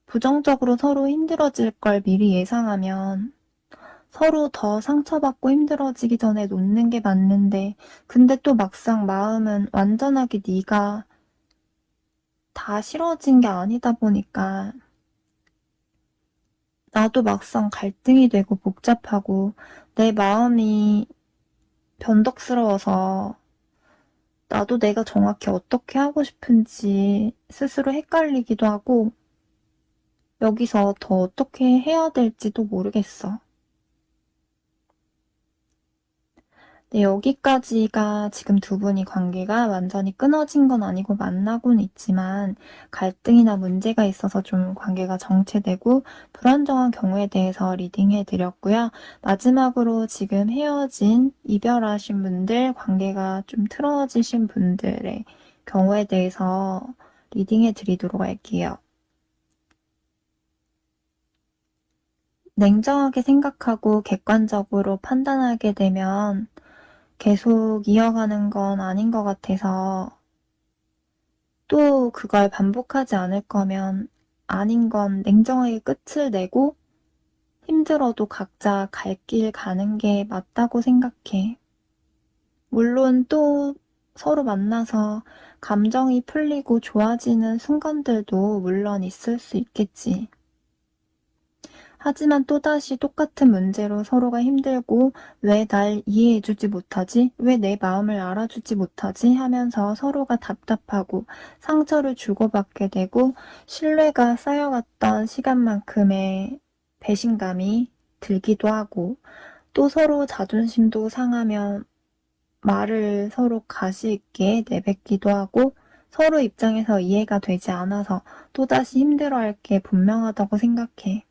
부정적으로 서로 힘들어질 걸 미리 예상하면 서로 더 상처받고 힘들어지기 전에 놓는 게 맞는데 근데 또 막상 마음은 완전하게 네가 다 싫어진 게 아니다 보니까 나도 막상 갈등이 되고 복잡하고 내 마음이 변덕스러워서 나도 내가 정확히 어떻게 하고 싶은지 스스로 헷갈리기도 하고 여기서 더 어떻게 해야 될지도 모르겠어. 네, 여기까지가 지금 두 분이 관계가 완전히 끊어진 건 아니고 만나고는 있지만 갈등이나 문제가 있어서 좀 관계가 정체되고 불안정한 경우에 대해서 리딩해 드렸고요. 마지막으로 지금 헤어진, 이별하신 분들, 관계가 좀 틀어지신 분들의 경우에 대해서 리딩해 드리도록 할게요. 냉정하게 생각하고 객관적으로 판단하게 되면 계속 이어가는 건 아닌 것 같아서 또 그걸 반복하지 않을 거면 아닌 건 냉정하게 끝을 내고 힘들어도 각자 갈 길 가는 게 맞다고 생각해. 물론 또 서로 만나서 감정이 풀리고 좋아지는 순간들도 물론 있을 수 있겠지. 하지만 또다시 똑같은 문제로 서로가 힘들고 왜 날 이해해주지 못하지? 왜 내 마음을 알아주지 못하지? 하면서 서로가 답답하고 상처를 주고받게 되고 신뢰가 쌓여갔던 시간만큼의 배신감이 들기도 하고 또 서로 자존심도 상하면 말을 서로 가시 있게 내뱉기도 하고 서로 입장에서 이해가 되지 않아서 또다시 힘들어할 게 분명하다고 생각해.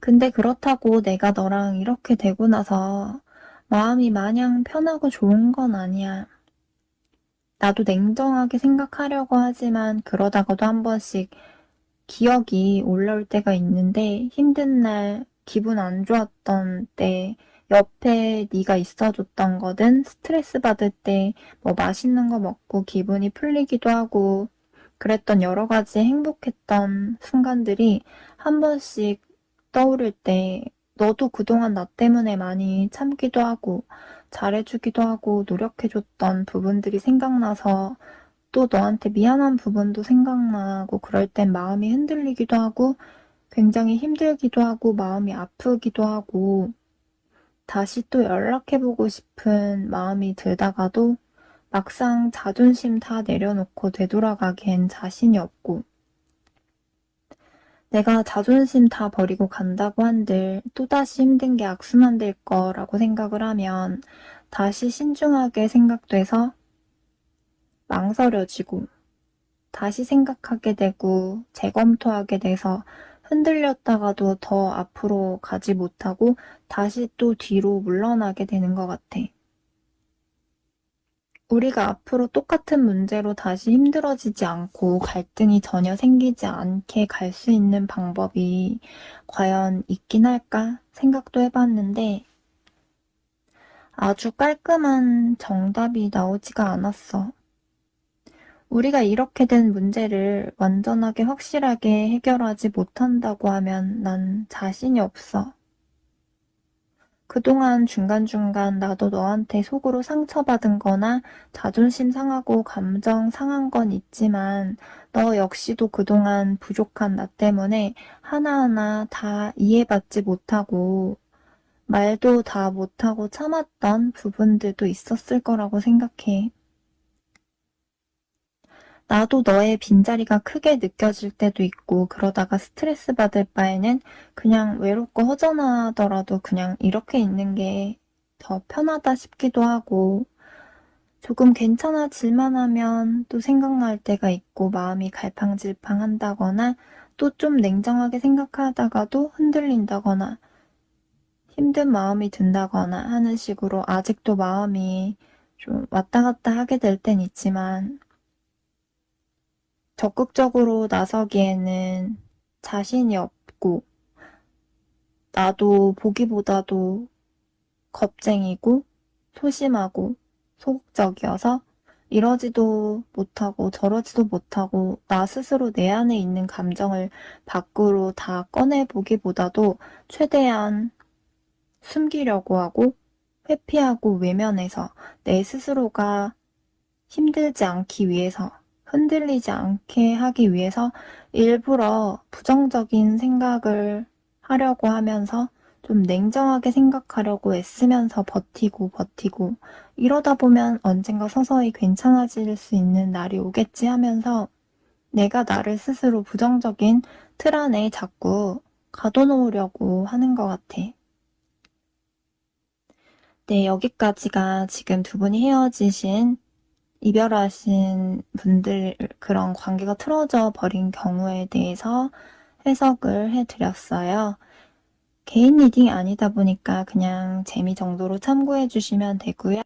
근데 그렇다고 내가 너랑 이렇게 되고 나서 마음이 마냥 편하고 좋은 건 아니야. 나도 냉정하게 생각하려고 하지만 그러다가도 한 번씩 기억이 올라올 때가 있는데 힘든 날, 기분 안 좋았던 때, 옆에 네가 있어줬던 거든 스트레스 받을 때 뭐 맛있는 거 먹고 기분이 풀리기도 하고 그랬던 여러 가지 행복했던 순간들이 한 번씩 떠오를 때 너도 그동안 나 때문에 많이 참기도 하고 잘해주기도 하고 노력해줬던 부분들이 생각나서 또 너한테 미안한 부분도 생각나고 그럴 땐 마음이 흔들리기도 하고 굉장히 힘들기도 하고 마음이 아프기도 하고 다시 또 연락해보고 싶은 마음이 들다가도 막상 자존심 다 내려놓고 되돌아가기엔 자신이 없고 내가 자존심 다 버리고 간다고 한들 또다시 힘든 게 악순환될 거라고 생각을 하면 다시 신중하게 생각돼서 망설여지고 다시 생각하게 되고 재검토하게 돼서 흔들렸다가도 더 앞으로 가지 못하고 다시 또 뒤로 물러나게 되는 것 같아. 우리가 앞으로 똑같은 문제로 다시 힘들어지지 않고 갈등이 전혀 생기지 않게 갈 수 있는 방법이 과연 있긴 할까 생각도 해봤는데 아주 깔끔한 정답이 나오지가 않았어. 우리가 이렇게 된 문제를 완전하게 확실하게 해결하지 못한다고 하면 난 자신이 없어. 그동안 중간중간 나도 너한테 속으로 상처받은 거나 자존심 상하고 감정 상한 건 있지만 너 역시도 그동안 부족한 나 때문에 하나하나 다 이해받지 못하고 말도 다 못하고 참았던 부분들도 있었을 거라고 생각해. 나도 너의 빈자리가 크게 느껴질 때도 있고 그러다가 스트레스 받을 바에는 그냥 외롭고 허전하더라도 그냥 이렇게 있는 게 더 편하다 싶기도 하고 조금 괜찮아질만 하면 또 생각날 때가 있고 마음이 갈팡질팡한다거나 또 좀 냉정하게 생각하다가도 흔들린다거나 힘든 마음이 든다거나 하는 식으로 아직도 마음이 좀 왔다 갔다 하게 될 땐 있지만 적극적으로 나서기에는 자신이 없고 나도 보기보다도 겁쟁이고 소심하고 소극적이어서 이러지도 못하고 저러지도 못하고 나 스스로 내 안에 있는 감정을 밖으로 다 꺼내보기보다도 최대한 숨기려고 하고 회피하고 외면해서 내 스스로가 힘들지 않기 위해서, 흔들리지 않게 하기 위해서 일부러 부정적인 생각을 하려고 하면서 좀 냉정하게 생각하려고 애쓰면서 버티고 이러다 보면 언젠가 서서히 괜찮아질 수 있는 날이 오겠지 하면서 내가 나를 스스로 부정적인 틀 안에 자꾸 가둬놓으려고 하는 것 같아. 네, 여기까지가 지금 두 분이 헤어지신, 이별하신 분들, 그런 관계가 틀어져 버린 경우에 대해서 해석을 해드렸어요. 개인 리딩이 아니다 보니까 그냥 재미 정도로 참고해 주시면 되고요.